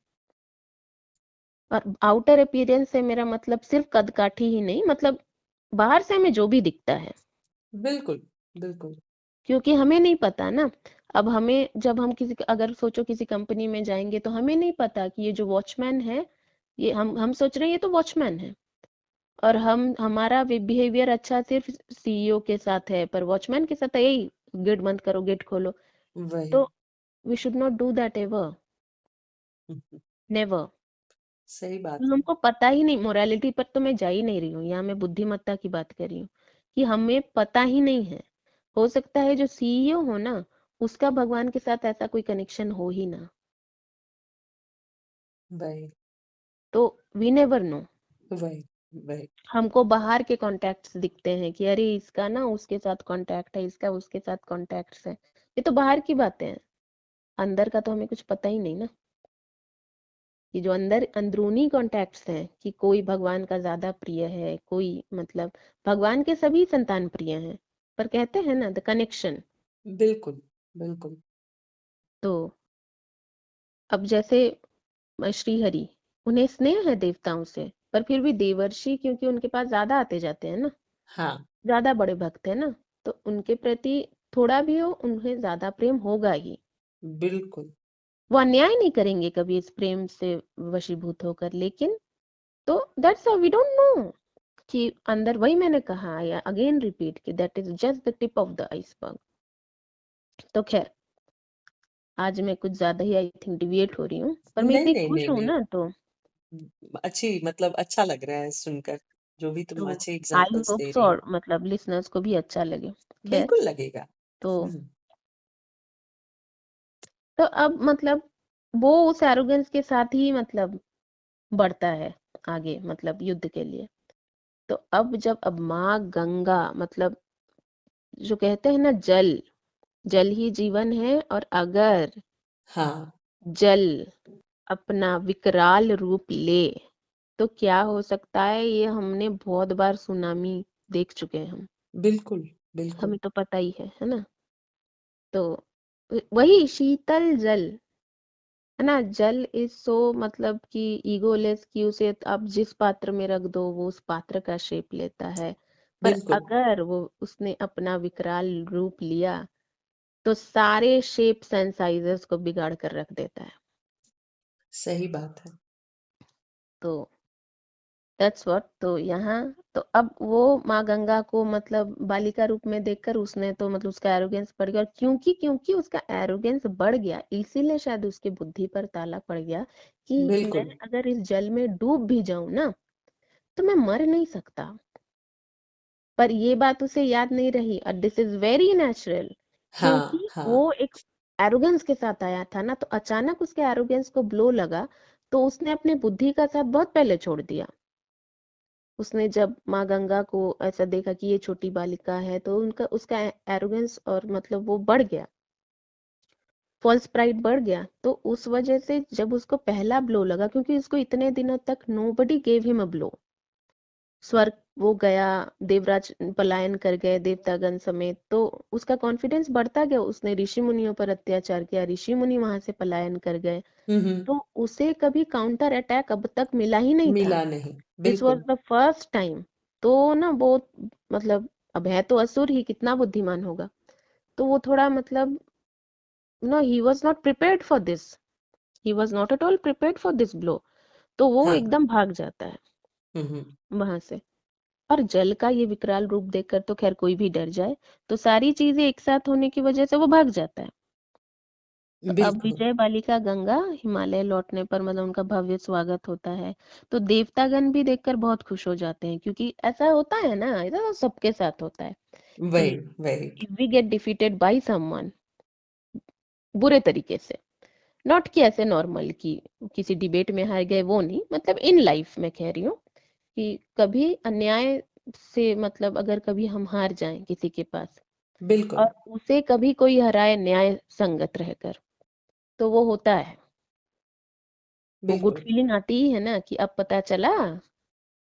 और आउटर अपीयरेंस से मेरा मतलब सिर्फ कदकाठी ही नहीं, मतलब बाहर से हमें जो भी दिखता है,
बिल्कुल, बिल्कुल,
क्योंकि हमें नहीं पता ना। अब हमें, जब हम किसी, अगर सोचो किसी कंपनी में जाएंगे, तो हमें नहीं पता कि ये जो वॉचमैन है, ये हम सोच रहे हैं ये तो वॉचमैन है, और हम हमारा बिहेवियर अच्छा सिर्फ सीईओ के साथ है, पर वॉचमैन के साथ यही, गेट बंद करो, गेट खोलो।
वही।
तो we should not do that ever, never.
सही बात है।
हमको पता ही नहीं, मोरालिटी पर तो मैं जा ही नहीं रही हूँ, यहाँ मैं बुद्धिमत्ता की बात कर रही हूँ कि हमें पता ही नहीं है। हो सकता है जो सीईओ हो ना, उसका भगवान के साथ ऐसा कोई कनेक्शन हो ही ना।
वही,
तो वी नेवर नो।
वही, वही,
हमको बाहर के कॉन्टैक्ट्स दिखते हैं कि अरे इसका ना उसके साथ कॉन्टैक्ट है, इसका उसके साथ कॉन्टैक्ट्स है, ये तो बाहर की बातें हैं। अंदर का तो हमें कुछ पता ही नहीं ना। ये जो अंदर अंदरूनी कॉन्टैक्ट्स हैं कि कोई भगवान का ज्यादा प्रिय है, कोई मतलब भगवान के सभी संतान प्रिय हैं, पर कहते हैं ना द कनेक्शन।
बिल्कुल, बिल्कुल,
तो अब जैसे श्रीहरि, उन्हें स्नेह है देवताओं से, पर फिर भी देवर्षि क्योंकि उनके पास ज्यादा आते जाते हैं ना,
हाँ,
ज्यादा बड़े भक्त है ना, तो उनके प्रति थोड़ा भी हो उन्हें ज्यादा प्रेम होगा ही।
बिल्कुल।
वो अन्याय नहीं करेंगे कभी इस प्रेम से वशीभूत होकर, लेकिन तो दैट्स वी डोंट नो कि अंदर, वही मैंने कहा या अगेन रिपीट कि that is just the tip of the iceberg. तो खैर, आज मैं कुछ ज्यादा ही आई थिंक डिविएट हो रही हूँ, पर मैं
नहीं,
इतनी
नहीं,
खुश
नहीं,
हूँ
नहीं।
ना, तो
अच्छी मतलब अच्छा लग रहा है सुनकर, जो भी तुम
तो
अच्छे
आई
एग्जांपल्स
होप
दे
सो,
रही हो।
और मतलब लिसनर्स को भी अच्छा लगे। खैर,
बिल्कुल लगेगा।
तो
हम्म।
अब मतलब वो उस एरोगेंस के साथ ही मतलब बढ़ता है आगे, मतलब युद्ध के लिए। तो अब माँ गंगा मतलब, जो कहते हैं ना, जल जल ही जीवन है, और अगर
हाँ,
जल अपना विकराल रूप ले तो क्या हो सकता है, ये हमने बहुत बार सुनामी देख चुके हैं हम,
बिल्कुल, बिल्कुल।
हमें तो पता ही है ना। तो वही शीतल जल है ना, जल इज सो मतलब कि ईगोलेस, कि उसे आप जिस पात्र में रख दो वो उस पात्र का शेप लेता है। पर
बिल्कुल,
अगर वो उसने अपना विकराल रूप लिया तो सारे शेप्स एंड साइजेस को बिगाड़ कर रख देता है।
सही बात है।
तो दैट्स व्हाट। तो यहाँ तो अब वो माँ गंगा को मतलब बालिका रूप में देखकर उसने तो मतलब उसका एरोगेंस बढ़ गया, और क्योंकि क्योंकि उसका एरोगेंस बढ़ गया इसीलिए शायद उसकी बुद्धि पर ताला पड़ गया कि मैं
बिल्कुल।
अगर इस जल में डूब भी जाऊं ना तो मैं मर नहीं सकता। पर ये बात उसे याद नहीं रही, और दिस इज वेरी नेचुरल,
हाँ,
क्योंकि
हाँ।
वो एक एरोगेंस के साथ आया था ना, तो अचानक उसके एरोगेंस को ब्लो लगा, तो उसने अपनी बुद्धि का साथ बहुत पहले छोड़ दिया। उसने जब माँ गंगा को ऐसा देखा कि ये छोटी बालिका है, तो उनका उसका एरोगेंस और मतलब वो बढ़ गया, फॉल्स प्राइड बढ़ गया। तो उस वजह से जब उसको पहला ब्लो लगा, क्योंकि उसको इतने दिनों तक nobody gave him a blow, स्वर्ग वो गया, देवराज पलायन कर गए देवतागण समेत, तो उसका कॉन्फिडेंस बढ़ता गया, उसने ऋषि मुनियों पर अत्याचार किया, ऋषि मुनि वहां से पलायन कर गए,
हम्म।
तो उसे कभी काउंटर अटैक अब तक मिला ही नहीं था।
मिला नहीं।
दिस वाज
बिल्कुल।
The first time. तो ना वो मतलब, अब है तो असुर ही, कितना बुद्धिमान होगा, तो वो थोड़ा मतलब no, he was not prepared for this, he was not at all prepared for this blow. तो वो
हाँ।
एकदम भाग जाता है
हम्म।
वहां से। और जल का ये विकराल रूप देखकर तो खैर कोई भी डर जाए, तो सारी चीजें एक साथ होने की वजह से वो भाग जाता है। तो अब
बिल्कुल।
विजय बालिका गंगा हिमालय लौटने पर मतलब उनका भव्य स्वागत होता है, तो देवतागण भी देखकर बहुत खुश हो जाते हैं, क्योंकि ऐसा होता है ना, ऐसा तो सबके साथ होता है कि
वही, वही।
If we get defeated by someone बुरे तरीके से, नॉट कि ऐसे नॉर्मल कि किसी डिबेट में हार गए, वो नहीं, मतलब इन लाइफ में कह रही हूँ कि कभी अन्याय से मतलब अगर कभी हम हार जाएं किसी के पास,
बिल्कुल,
और उसे कभी कोई हराए न्याय संगत रहकर, तो वो होता है, वो गुड
बिल्कुल।
फीलिंग आती ही है ना कि अब पता चला,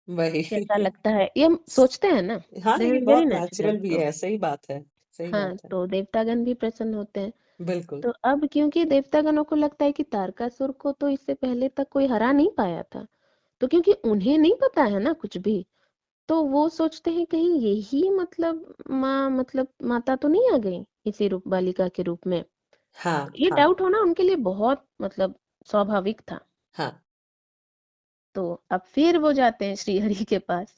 वही।
कैसा लगता है, ये हम सोचते हैं ना,
हाँ,
दिस
ये
इज वेरी
बहुत
नेचुरल।
नेचुरल भी
तो
है, सही बात है। सही
हाँ,
बात है।
तो देवतागण भी प्रसन्न होते हैं।
बिल्कुल।
तो अब क्योंकि देवतागणों को लगता है कि तारकासुर को तो इससे पहले तक कोई हरा नहीं पाया था, तो क्योंकि उन्हें नहीं पता है ना कुछ भी, तो वो सोचते हैं कहीं यही मतलब माँ मतलब माता तो नहीं आ गई इसी रूप बालिका के रूप में। तो
हाँ,
ये
हाँ,
डाउट होना उनके लिए बहुत मतलब स्वाभाविक था।
हाँ।
तो अब फिर वो जाते हैं श्री हरि के पास।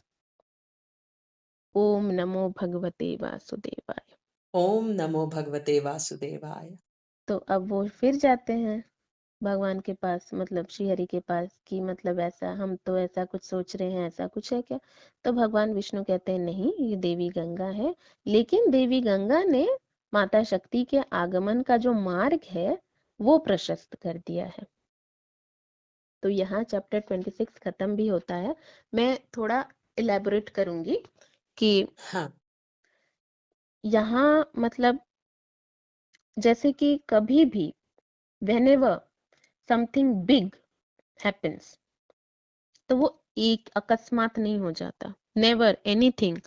ओम नमो भगवते वासुदेवाय।
ओम नमो भगवते वासुदेवाय।
तो अब वो फिर जाते हैं भगवान के पास, मतलब श्री हरि के पास, कि मतलब ऐसा हम तो ऐसा कुछ सोच रहे हैं, ऐसा कुछ है क्या। तो भगवान विष्णु कहते हैं नहीं, ये देवी गंगा है, लेकिन देवी गंगा ने माता शक्ति के आगमन का जो मार्ग है वो प्रशस्त कर दिया है। तो यहाँ चैप्टर 26 खत्म भी होता है। मैं थोड़ा इलेबोरेट करूंगी कि
हाँ।
यहाँ मतलब जैसे कि कभी भी whenever something big happens, तो वो एक अकस्मात नहीं हो जाता, नेवर एनीथिंग,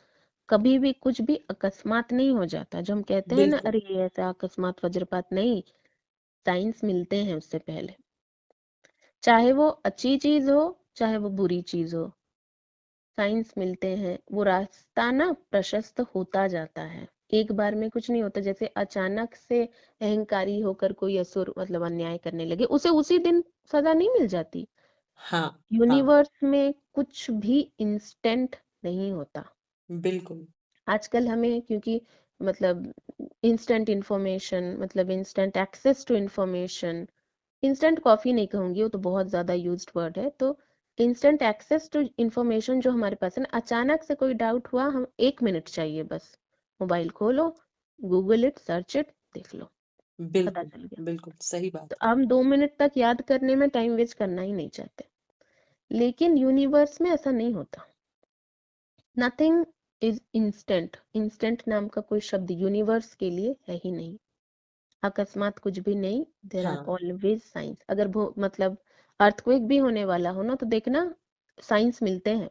कभी भी कुछ भी अकस्मात नहीं हो जाता। जो हम कहते हैं ना,
बिल्कुल।
अरे ये ऐसा अकस्मात वज्रपात, नहीं, साइंस मिलते हैं उससे पहले, चाहे वो अच्छी चीज हो चाहे वो बुरी चीज हो, साइंस मिलते हैं, वो रास्ता ना प्रशस्त होता जाता है। एक बार में कुछ नहीं होता। जैसे अचानक से अहंकारी होकर कोई असुर मतलब अन्याय करने लगे, उसे उसी दिन सजा नहीं मिल जाती।
हाँ हाँ,
यूनिवर्स में कुछ भी इंस्टेंट नहीं होता।
बिल्कुल।
आजकल हमें क्योंकि मतलब इंस्टेंट इंफॉर्मेशन, मतलब instant access to information, instant coffee नहीं कहूंगी, वो तो बहुत ज्यादा यूज्ड वर्ड है। तो इंस्टेंट एक्सेस टू इंफॉर्मेशन जो हमारे पास है ना, अचानक से कोई डाउट हुआ, हम 1 मिनट चाहिए बस, मोबाइल खोलो, गूगल इट, सर्च इट, देख लो, पता
बिल्कुल,
चल गया।
बिल्कुल सही
तो
बात।
हम 2 मिनट तक याद करने में टाइम वेस्ट करना ही नहीं चाहते। लेकिन यूनिवर्स में ऐसा नहीं होता। Nothing is instant. इंस्टेंट नाम का कोई शब्द यूनिवर्स के लिए है ही नहीं। अकस्मात कुछ भी नहीं। देर आर
हाँ,
ऑलवेज साइंस। अगर वो मतलब अर्थक्वेक भी होने वाला हो ना, तो देखना साइंस मिलते हैं।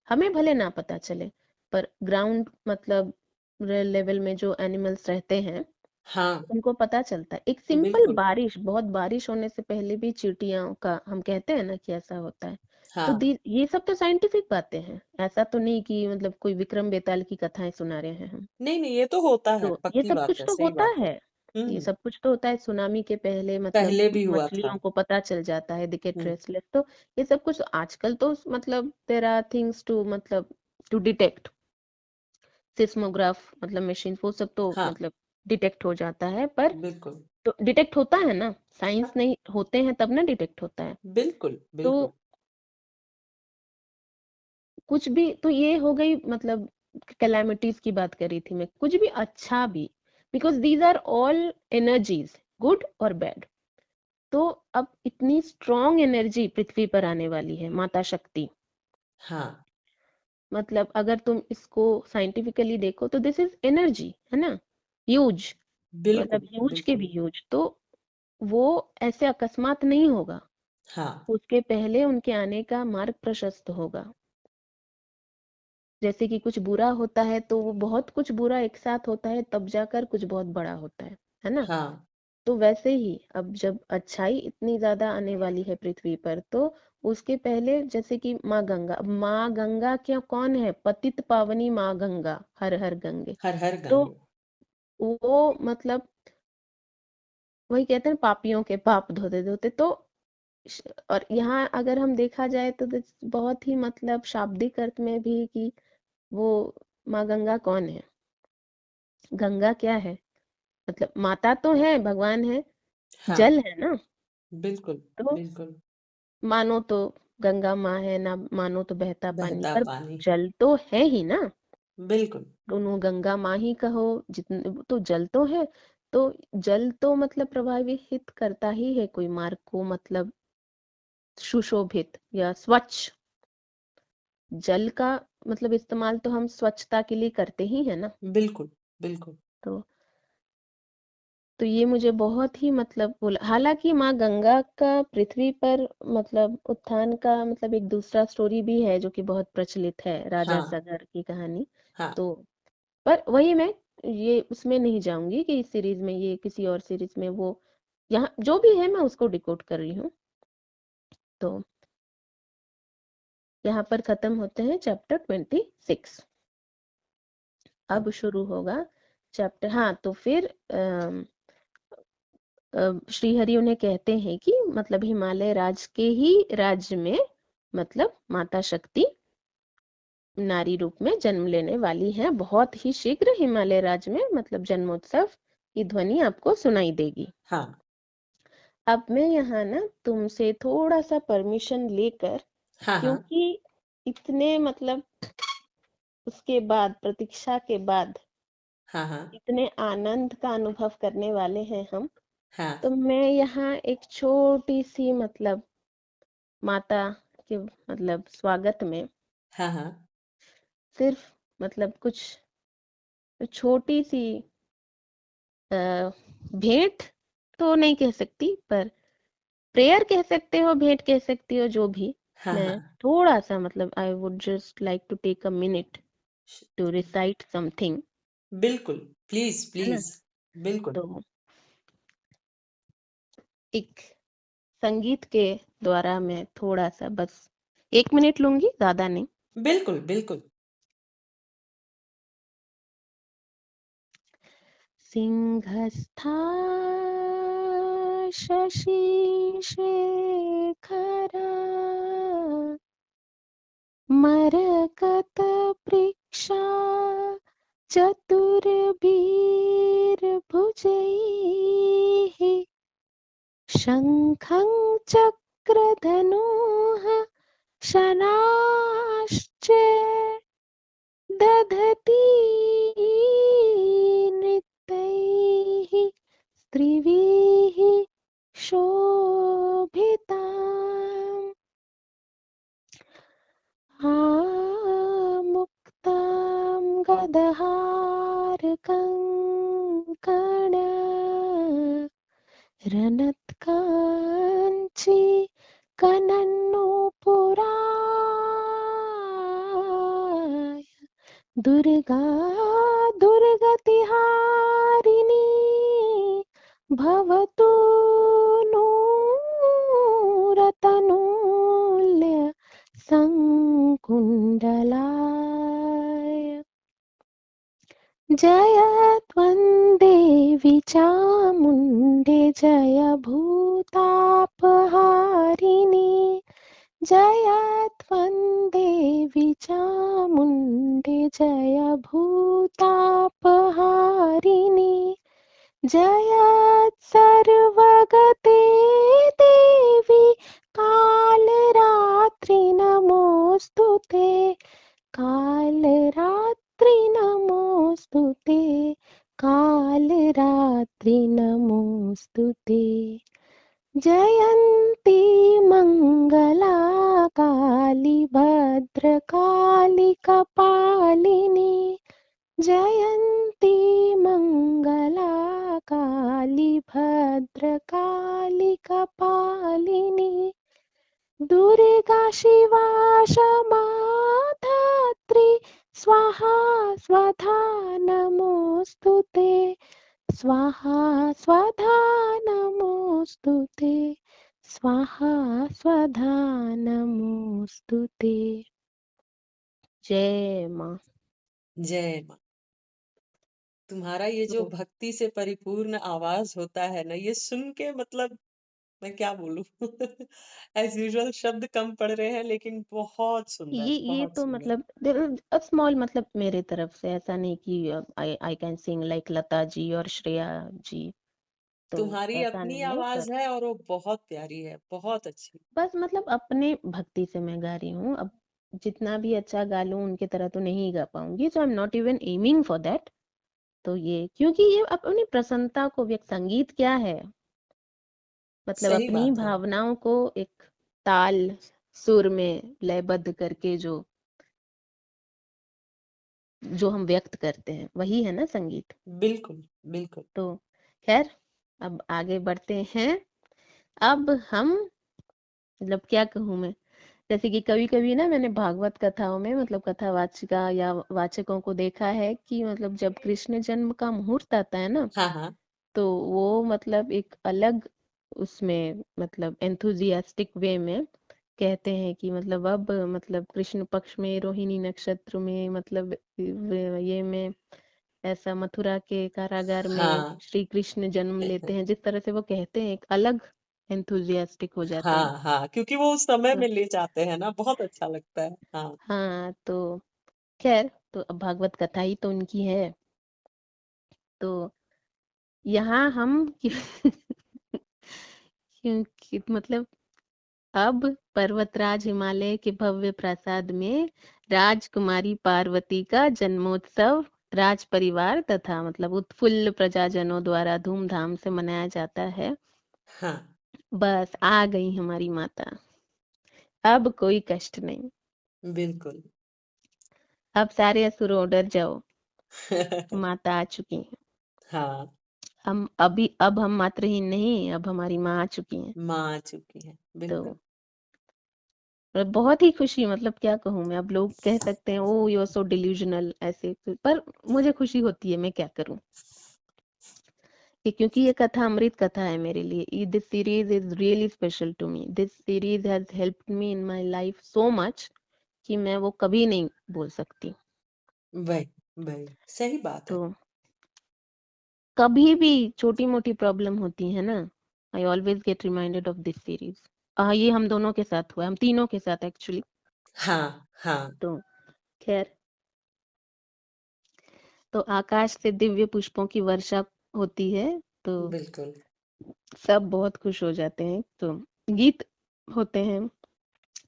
हमें भले ना पता चले, पर ग्राउंड मतलब लेवल में जो एनिमल्स रहते हैं,
हाँ,
उनको पता चलता है। एक सिंपल
बिल्कुल।
बारिश, बहुत बारिश होने से पहले भी चींटियों का हम कहते हैं ना कि ऐसा होता है। तो
हाँ,
ये सब तो साइंटिफिक बातें हैं। ऐसा तो नहीं कि मतलब कोई विक्रम बेताल की कथाएं सुना रहे हैं हम।
नहीं, नहीं, ये तो होता है,
तो ये
पक्की
सब
बात
कुछ
है,
तो
सही
होता
बात है।
है। ये
हुँ,
सब कुछ तो होता है। सुनामी के पहले मतलब
पहले भी हुआ था।
मछलियों को पता चल जाता है, दे गेट
हुँ,
रेस्टलेस। तो ये सब कुछ आजकल तो मतलब देयर आर थिंग्स टू मतलब टू डिटेक्ट। सिस्मोग्राफ मतलब मशीन, वो सब तो
हाँ,
मतलब डिटेक्ट हो जाता है। पर
बिल्कुल।
तो डिटेक्ट होता है ना,
हाँ,
साइंस नहीं होते हैं तब ना डिटेक्ट होता है।
बिल्कुल,
तो
बिल्कुल।
कुछ भी तो ये हो गई मतलब कैलामिटीज की बात करी थी मैं। कुछ भी अच्छा भी, because these are all energies, good और बैड। तो अब इतनी स्ट्रॉन्ग एनर्जी पृथ्वी पर आने वाली है, माता शक्ति।
हाँ,
मतलब अगर तुम इसको साइंटिफिकली देखो तो दिस इज एनर्जी, है ना, ह्यूज। मतलब
बिल्कुल,
ह्यूज के
बिल्कुल।
भी ह्यूज। तो वो ऐसे अकस्मात नहीं होगा।
हाँ,
उसके पहले उनके आने का मार्ग प्रशस्त होगा। जैसे कि कुछ बुरा होता है तो वो बहुत कुछ बुरा एक साथ होता है, तब जाकर कुछ बहुत बड़ा होता है ना।
हाँ,
तो वैसे ही अब जब अच्छाई इतनी ज्यादा आने वाली है पृथ्वी पर, तो उसके पहले जैसे कि माँ गंगा क्या कौन है? पतित पावनी माँ गंगा, हर हर गंगे।
हर हर
तो
गंगे।
वो मतलब वही कहते हैं, पापियों के पाप धोते धोते। तो और यहाँ अगर हम देखा जाए तो बहुत ही मतलब शाब्दिक अर्थ में भी कि वो माँ गंगा कौन है? गंगा क्या है? मतलब माता तो है, भगवान है,
हाँ,
जल है ना।
बिल्कुल,
तो
बिल्कुल।
मानो तो गंगा माँ है, ना मानो तो बहता पानी,
बहता
पर
पानी।
जल तो है ही ना।
बिल्कुल।
दोनों गंगा माँ ही कहो, जितने तो जल तो है। तो जल तो मतलब प्रभावित करता ही है कोई मार्ग को, मतलब सुशोभित या स्वच्छ। जल का मतलब इस्तेमाल तो हम स्वच्छता के लिए करते ही है ना।
बिल्कुल, बिल्कुल।
तो ये मुझे बहुत ही मतलब बोला। हालांकि माँ गंगा का पृथ्वी पर मतलब उत्थान का मतलब एक दूसरा स्टोरी भी है जो कि बहुत प्रचलित है, राजा
हाँ,
सगर की कहानी।
हाँ,
तो पर वही मैं ये उसमें नहीं जाऊंगी कि इस सीरीज में, ये किसी और सीरीज में, वो यहाँ जो भी है मैं उसको डिकोड कर रही हूँ। तो यहाँ पर खत्म होते हैं चैप्टर 26।
हाँ,
अब शुरू होगा चैप्टर, हाँ तो फिर श्रीहरि उन्हें कहते हैं कि मतलब हिमालय राज के ही राज्य में मतलब माता शक्ति नारी रूप में जन्म लेने वाली है। बहुत ही शीघ्र हिमालय राज्य में मतलब जन्मोत्सव की ध्वनि आपको सुनाई देगी।
हाँ,
अब मैं यहाँ ना तुमसे थोड़ा सा परमिशन लेकर,
हाँ, हाँ,
क्योंकि इतने मतलब उसके बाद, प्रतीक्षा के बाद
हाँ, हाँ,
इतने आनंद का अनुभव करने वाले हैं हम।
हाँ,
तो मैं यहाँ एक छोटी सी मतलब माता के मतलब स्वागत में
हाँ, हाँ,
सिर्फ मतलब कुछ छोटी सी भेंट तो नहीं कह सकती, पर प्रेयर कह सकते हो, भेंट कह सकती हो, जो भी।
हाँ,
मैं
हाँ।
थोड़ा सा मतलब I would just like to take a minute
श-
टू रिसाइट समथिंग,
बिल्कुल, प्लीज
है ना।
प्लीज। बिल्कुल।
तो एक संगीत के द्वारा मैं थोड़ा सा बस 1 मिनट लूंगी, ज्यादा नहीं।
बिल्कुल, बिल्कुल।
सिंहस्था शशिशेखरा मरकतपृक्षा चतुर्भिर्भुजैः शङ्खं चक्रधनुः शराश्च दधती नृत्यैः स्त्रिभिः शोभिताम् मुक्तां गदहारकङ्कण रनत्काञ्ची कनन्नुपुराय दुर्गा दुर्गतिहारिणी भवतु नूरतनूल्य संकुण्डलाय जय त्वं देवी चामुण्डे जय भूतापहारिणी जय त्वं देवी चामुण्डे जय भूतापहारिणी जय सर्वगते देवी कालरात्रि नमोऽस्तुते कालरात्रि नमोऽस्तुते कालरात्रि नमोऽस्तुते जयन्ती मङ्गला काली भद्रकाली कपालिनी जयन्ती मङ्गला काली भद्रकाली कपालिनी दुर्गा शिवा क्षमा धात्री स्वाहा स्वधा नमोऽस्तुते स्वाहा स्वधा नमोऽस्तुते स्वाहा स्वधा नमोऽस्तुते। जय माँ।
जय माँ। तुम्हारा ये जो
तो
भक्ति से परिपूर्ण आवाज होता है ना, ये सुन के मतलब मैं क्या बोलूं। एज यूजुअल शब्द कम पड़ रहे हैं, लेकिन बहुत सुंदर,
ये
बहुत
तो
सुंदर।
मतलब स्मॉल, मतलब मेरे तरफ से ऐसा नहीं कि I can sing like Lata ji और श्रेया जी, तो
तुम्हारी
ऐसा
अपनी
नहीं है,
आवाज
पर
है और वो बहुत प्यारी है, बहुत अच्छी।
बस मतलब अपने भक्ति से मैं गा रही हूँ। अब जितना भी अच्छा गा लूं उनके तरह तो नहीं गा पाऊंगी, so I am not even aiming for that. तो ये क्योंकि ये अपनी प्रसन्नता को व्यक्त, संगीत क्या है, मतलब
सही
अपनी
बात है।
भावनाओं को एक ताल सुर में लयबद्ध करके जो हम व्यक्त करते हैं वही है ना संगीत।
बिल्कुल, बिल्कुल।
तो खैर, अब आगे बढ़ते हैं। अब हम, मतलब क्या कहूँ मैं, जैसे कि कभी कभी ना मैंने भागवत कथाओं में, मतलब कथा वाचिका या वाचकों को देखा है कि मतलब जब कृष्ण जन्म का मुहूर्त आता है ना,
हाँ, हाँ।
तो वो मतलब एक अलग उसमें, मतलब एंथुजियास्टिक वे में कहते हैं कि मतलब अब मतलब कृष्ण पक्ष में रोहिणी नक्षत्र में, मतलब ये में ऐसा मथुरा के कारागार में
हाँ।
श्री कृष्ण जन्म लेते हैं, जिस तरह से वो कहते हैं एक अलग एंथुजियास्टिक हो जाते हैं।
हाँ, हाँ, क्योंकि वो उस समय
तो
में ले जाते हैं ना, बहुत अच्छा लगता है। हाँ।
हाँ, तो खैर, तो अब भागवत कथा ही तो उनकी है। तो यहाँ हम क्योंकि मतलब अब पर्वतराज हिमालय के भव्य प्रासाद में राजकुमारी पार्वती का जन्मोत्सव राज परिवार तथा मतलब उत्फुल्ल प्रजाजनों द्वारा धूमधाम से मनाया जाता है।
हाँ।
बस आ गई हमारी माता, अब कोई कष्ट नहीं।
बिल्कुल।
अब सारे असुरों डर जाओ, माता आ चुकी है।
हाँ।
अब हम मात्रहीन नहीं, अब हमारी माँ आ चुकी है।
माँ आ चुकी है,
तो
बिल्कुल।
बहुत ही खुशी, मतलब क्या कहूँ मैं, अब लोग कह सकते हैं ओ यू आर सो डिल्यूजनल ऐसे, पर मुझे खुशी होती है, मैं क्या करूँ, कि क्योंकि ये कथा अमृत कथा है मेरे लिए। This series is really special to me, this series has helped me in my life so much कि मैं वो कभी नहीं बोल सकती।
वही वही सही बात है।
तो कभी भी छोटी मोटी प्रॉब्लम होती है ना, I always get reminded of this series. ये हम दोनों के साथ हुआ, हम तीनों के साथ एक्चुअली।
हाँ हाँ
तो खैर, तो आकाश से दिव्य पुष्पों की वर्षा होती है, तो
बिल्कुल।
सब बहुत खुश हो जाते हैं। तो गीत होते हैं,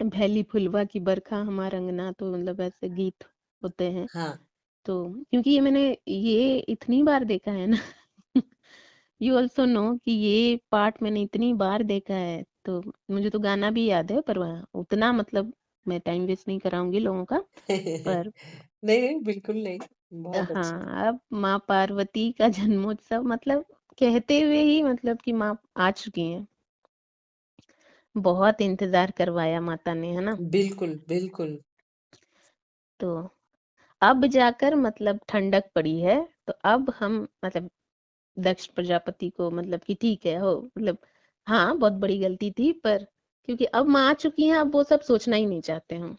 भैली फुलवा की बरखा हमार अंगना, तो मतलब ऐसे गीत होते हैं।
हाँ
तो क्योंकि ये इतनी बार देखा है ना, यू ऑल्सो नो कि ये पार्ट मैंने इतनी बार देखा है, तो मुझे तो गाना भी याद है, पर वह उतना मतलब मैं टाइम वेस्ट नहीं कराऊंगी लोगों का। पर
नहीं नहीं बिल्कुल नहीं। बहुत अच्छा।
हाँ, अब माँ पार्वती का जन्मोत्सव मतलब कहते हुए ही मतलब कि माँ आ चुकी हैं। बहुत इंतजार करवाया माता ने, है ना।
बिल्कुल बिल्कुल।
तो अब जाकर मतलब ठंडक पड़ी है। तो अब हम मतलब दक्ष प्रजापति को मतलब कि ठीक है हो मतलब, हाँ बहुत बड़ी गलती थी, पर क्योंकि अब माँ आ चुकी हैं, अब वो सब सोचना ही नहीं चाहते हम।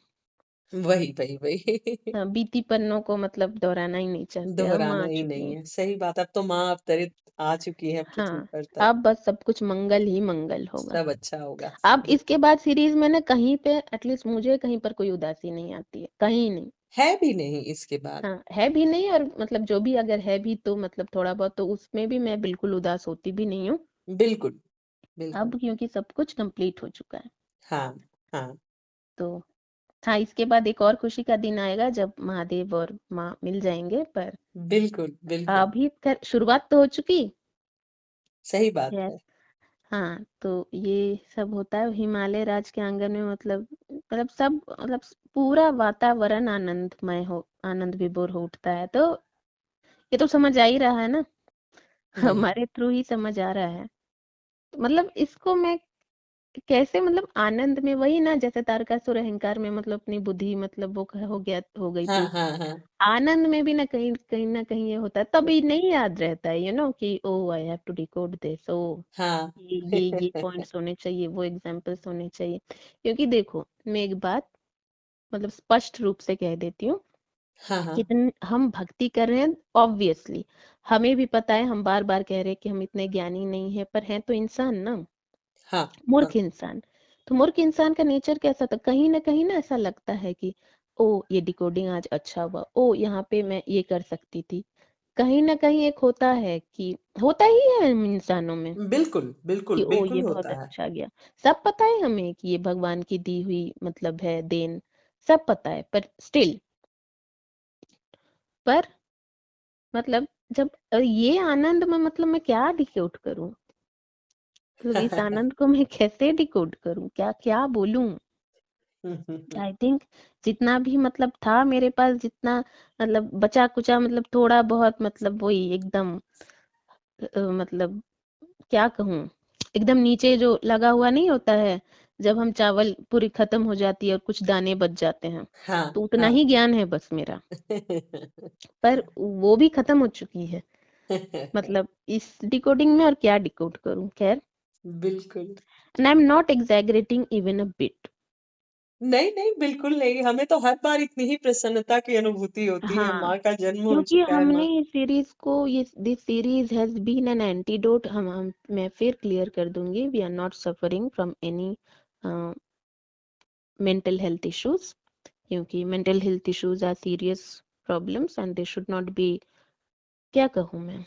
वही वही वही।
बीती पन्नों को मतलब दोहराना ही नहीं चाहते, अब माँ
दोहराना
आ
ही
चुकी
नहीं
हैं।
है, सही बात। अब तो माँ अवतरित आ चुकी है पृथ्वी
हाँ,
पर, तब
अब बस सब कुछ मंगल ही मंगल होगा।
सब अच्छा होगा।
अब
बिल्कुल।
इसके बाद सीरीज में ना कहीं पे एटलीस्ट मुझे कहीं पर कोई उदासी नहीं आती है, कहीं नहीं।
है भी नहीं इसके बाद।
हाँ, है भी नहीं, और मतलब जो भी अगर है भी तो मतलब थोड़ा बहुत, तो उसमें भी मैं बिल्कुल उदास होती भी नहीं हूँ।
बिल्कुल बिल्कुल।
अब क्योंकि सब कुछ कंप्लीट हो चुका है।
हाँ हाँ।
तो हाँ, इसके बाद एक और खुशी का दिन आएगा जब महादेव और माँ मिल जाएंगे, पर
बिल्कुल बिल्कुल।
अभी खैर शुरुआत तो हो चुकी
सही बात
है।
है।
हाँ, तो ये सब होता है हिमालय राज के आंगन में, मतलब सब मतलब पूरा वातावरण आनंदमय हो, आनंद विभोर हो उठता है। तो ये तो समझ आ ही रहा है ना,
वही।
हमारे थ्रू ही समझ आ रहा है। तो मतलब इसको मैं कैसे मतलब आनंद में, वही ना जैसे तारकासुर अहंकार में मतलब अपनी बुद्धि मतलब वो हो गई
हाँ
थी।
हाँ हाँ
आनंद में भी ना कहीं कहीं ना कहीं ये होता है, तभी नहीं याद रहता है कि oh I have to decode this, oh
हाँ।
ये पॉइंट्स होने चाहिए, वो एग्जांपल्स होने चाहिए। क्योंकि देखो, मैं एक बात मतलब स्पष्ट रूप से कह देती हूँ,
हाँ हाँ
हम भक्ति कर रहे हैं ऑब्वियसली, हमें भी पता है, हम बार बार कह रहे हैं कि हम इतने ज्ञानी नहीं है, पर हैं तो इंसान ना,
हाँ हाँ
मूर्ख इंसान। तो मूर्ख इंसान का नेचर कैसा था, कहीं ना ऐसा लगता है कि ओ ये डिकोडिंग आज अच्छा हुआ, ओ यहाँ पे मैं ये कर सकती थी। कहीं ना कहीं एक होता है कि होता ही है हम इंसानों में
बिल्कुल
कि
बिल्कुल
ओ ये
बिल्कुल
बहुत
होता है।
अच्छा गया। सब पता है हमें कि ये भगवान की दी हुई मतलब है देन, सब पता है, पर स्टिल, पर मतलब जब ये आनंद में मतलब मैं क्या डिकोड करूं, मतलब इस आनंद को मैं कैसे डिकोड करूं, क्या क्या बोलूं। आई थिंक जितना भी मतलब था मेरे पास, जितना मतलब बचा कुचा मतलब थोड़ा बहुत मतलब वही एकदम मतलब क्या कहूँ, एकदम नीचे जो लगा हुआ नहीं होता है, जब हम चावल पूरी खत्म हो जाती है और कुछ दाने बच जाते हैं,
हाँ
तो उतना
हाँ।
ही ज्ञान है बस मेरा। पर वो भी खत्म हो चुकी है, मतलब इस डिकोडिंग में और क्या डिकोड करूं, खैर।
बिल्कुल।
And I am not exaggerating even a bit.
नहीं नहीं बिल्कुल नहीं, हमें तो हर बार इतनी ही प्रसन्नता की अनुभूति होती है,
हाँ,
माँ का जन्म हो
क्योंकि
चुका है
हमने
माँ।
इस सीरीज को, ये this series has been an antidote. मैं फिर क्लियर कर दूंगी, we are not suffering from any mental health issues, क्योंकि mental health issues are serious problems and they should not be, क्या कहूँ मैं,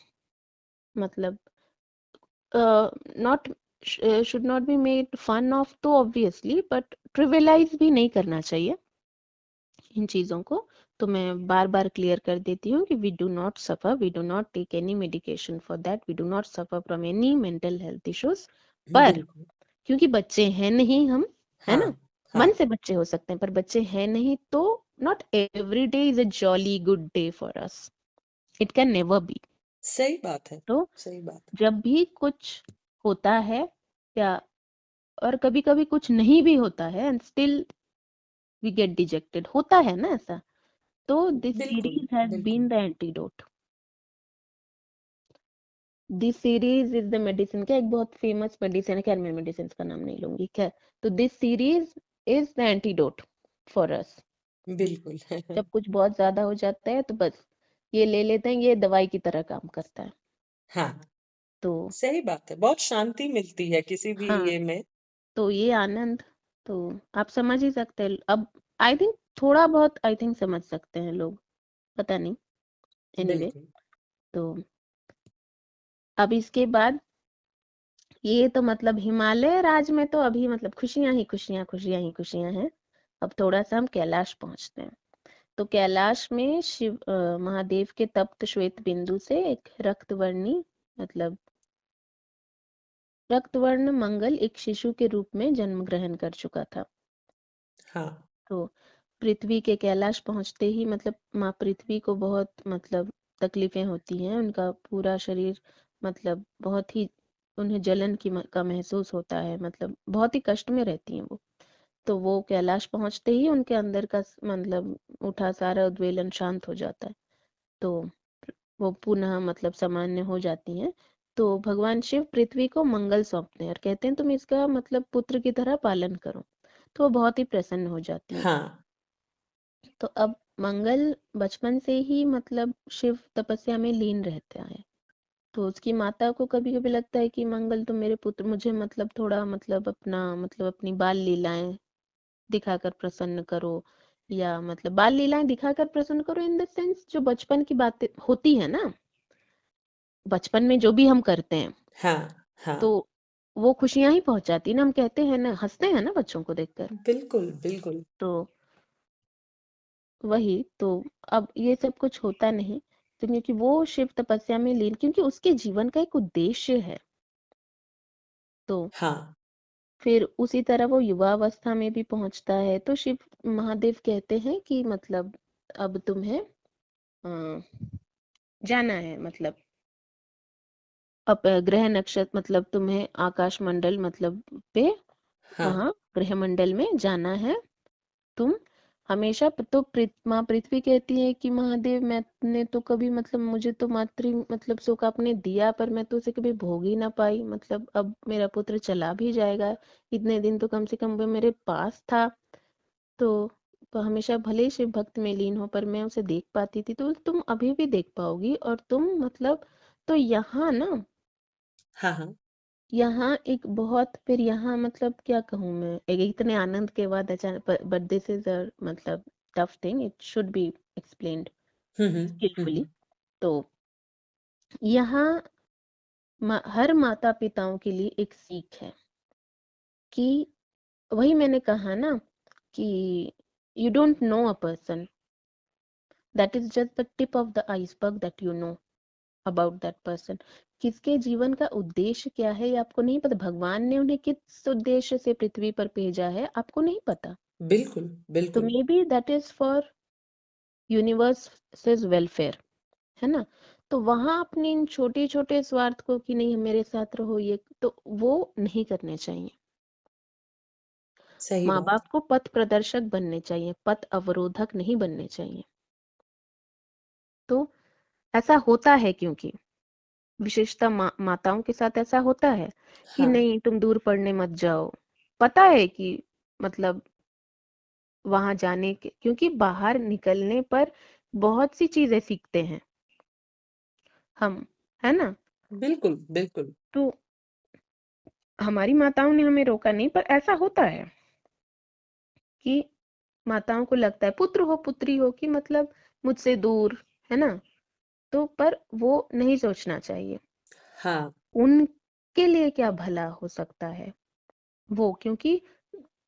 मतलब not should not be made fun of, तो ऑब्वियसली, बट ट्रिविलाइज भी नहीं करना चाहिए इन चीजों को। तो मैं बार बार क्लियर कर देती हूँ कि we do not suffer, we do not take any medication for that, we do not suffer from any mental health issues. पर
बिल्कुल।
क्योंकि बच्चे हैं नहीं हम, है
हाँ
ना,
हाँ।
मन से बच्चे हो सकते हैं पर बच्चे हैं नहीं, तो not every day is a jolly good day for us, it can never be.
सही बात है।
तो
सही बात
जब भी कुछ होता है, या और कभी कभी कुछ नहीं भी होता है and still we get dejected, होता है ना ऐसा, तो
है।
दिस
बिल्कुल
सीरीज हैज
बिल्कुल।
Been the antidote. This series is the medicine, क्या एक बहुत फेमस मेडिसिन है, खैर मैं मेडिसिन का नाम नहीं लूंगी, खैर। तो this series is the antidote for us.
बिल्कुल।
जब कुछ बहुत ज्यादा हो जाता है तो बस ये ले लेते हैं, ये दवाई की तरह काम करता है।
हाँ,
तो
सही बात है। बहुत शांति मिलती है किसी भी
हाँ,
ये में।
तो ये आनंद, तो आप समझ ही सकते हैं अब। आई थिंक थोड़ा बहुत, आई थिंक समझ सकते हैं लोग, पता नहीं। एनीवे,
बिल्कुल।
तो अब इसके बाद ये तो मतलब हिमालय राज में तो अभी मतलब खुशियां ही खुशियां, खुशियां ही खुशियां हैं। अब थोड़ा सा हम कैलाश पहुंचते हैं। तो कैलाश में शिव महादेव के तप्त श्वेत बिंदु से एक रक्तवर्णी, मतलब रक्तवर्ण मंगल एक शिशु के रूप में जन्म ग्रहण कर चुका था।
हाँ,
तो पृथ्वी के कैलाश पहुंचते ही मतलब माँ पृथ्वी को बहुत मतलब तकलीफें होती हैं, उनका पूरा शरीर मतलब बहुत ही, उन्हें जलन का महसूस होता है, मतलब बहुत ही कष्ट में रहती हैं वो। तो वो कैलाश पहुंचते ही उनके अंदर का मतलब उठा सारा उद्वेलन शांत हो जाता है। तो वो पुनः मतलब सामान्य हो जाती हैं। तो भगवान शिव पृथ्वी को मंगल सौंपते हैं और कहते हैं तुम इसका मतलब पुत्र की तरह पालन करो। तो वो बहुत ही प्रसन्न हो जाती हैं।
हाँ,
तो अब मंगल बचपन से ही मतलब शिव तपस्या में लीन रहता है। तो उसकी माता को कभी कभी लगता है कि मंगल तुम मेरे पुत्र, मुझे मतलब थोड़ा मतलब अपना मतलब अपनी बाल लीलाएं दिखाकर प्रसन्न करो, या मतलब बाल लीलाएं दिखाकर प्रसन्न करो इन द सेंस जो बचपन की बातें होती है ना, बचपन में जो भी हम करते हैं,
हाँ,
तो
हाँ।
वो खुशियां ही पहुंचाती ना, हम कहते हैं ना, हंसते हैं ना बच्चों को देखकर।
बिल्कुल, बिल्कुल।
तो वही तो, अब ये सब कुछ होता नहीं, तो क्योंकि वो शिव तपस्या में लीन, क्योंकि उसके जीवन का एक उद्देश्य है। तो
हाँ,
फिर उसी तरह वो युवावस्था में भी पहुंचता है, तो शिव महादेव कहते हैं कि मतलब अब तुम्हें अ, जाना है, मतलब अब ग्रह नक्षत्र मतलब तुम्हें आकाश मंडल मतलब पे,
हाँ।
वहां ग्रह मंडल में जाना है। तुम हमेशा तो माँ पृथ्वी कहती है कि महादेव मैंने तो कभी मतलब मुझे तो मातृ मतलब सुख आपने दिया, पर मैं तो उसे कभी भोग ही ना पाई, मतलब अब मेरा पुत्र चला भी जाएगा, इतने दिन तो कम से कम वो मेरे पास था। तो हमेशा भले ही शिव भक्त में लीन हो पर मैं उसे देख पाती थी, तो तुम अभी भी देख पाओगी, और तुम मतलब, तो यहाँ ना,
हाँ, हाँ।
यहाँ एक बहुत, फिर यहाँ मतलब क्या कहूँ मैं, एक इतने आनंद के बाद अचानक, बट दिस इज अ मतलब tough thing, it should be explained
hmm, hmm. Hmm,
skilfully.
Hmm.
तो यहाँ हर माता पिताओं के लिए एक सीख है कि, वही मैंने कहा ना कि you don't know a person, that is just the tip of the iceberg that you know about that person. किसके जीवन का उद्देश्य क्या है ये आपको नहीं पता, भगवान ने उन्हें किस उद्देश्य से पृथ्वी पर भेजा है आपको नहीं पता।
बिल्कुल,
तो
बिल्कुल।
May be that is for universe welfare, है ना। तो वहां अपने इन छोटे छोटे स्वार्थ को कि नहीं मेरे साथ रहो, ये तो वो नहीं करने चाहिए।
सही
माँ
बात।
बाप को पथ प्रदर्शक बनने चाहिए, पथ अवरोधक नहीं बनने चाहिए। तो ऐसा होता है क्योंकि विशेषता माताओं के साथ ऐसा होता है कि
हाँ,
नहीं तुम दूर पढ़ने मत जाओ, पता है कि मतलब वहां जाने के, क्योंकि बाहर निकलने पर बहुत सी चीजें सीखते हैं हम, है ना।
बिल्कुल, बिल्कुल।
तो हमारी माताओं ने हमें रोका नहीं, पर ऐसा होता है कि माताओं को लगता है पुत्र हो पुत्री हो कि मतलब मुझसे दूर, है ना। तो पर वो नहीं सोचना चाहिए
हाँ,
उनके लिए क्या भला हो सकता है वो, क्योंकि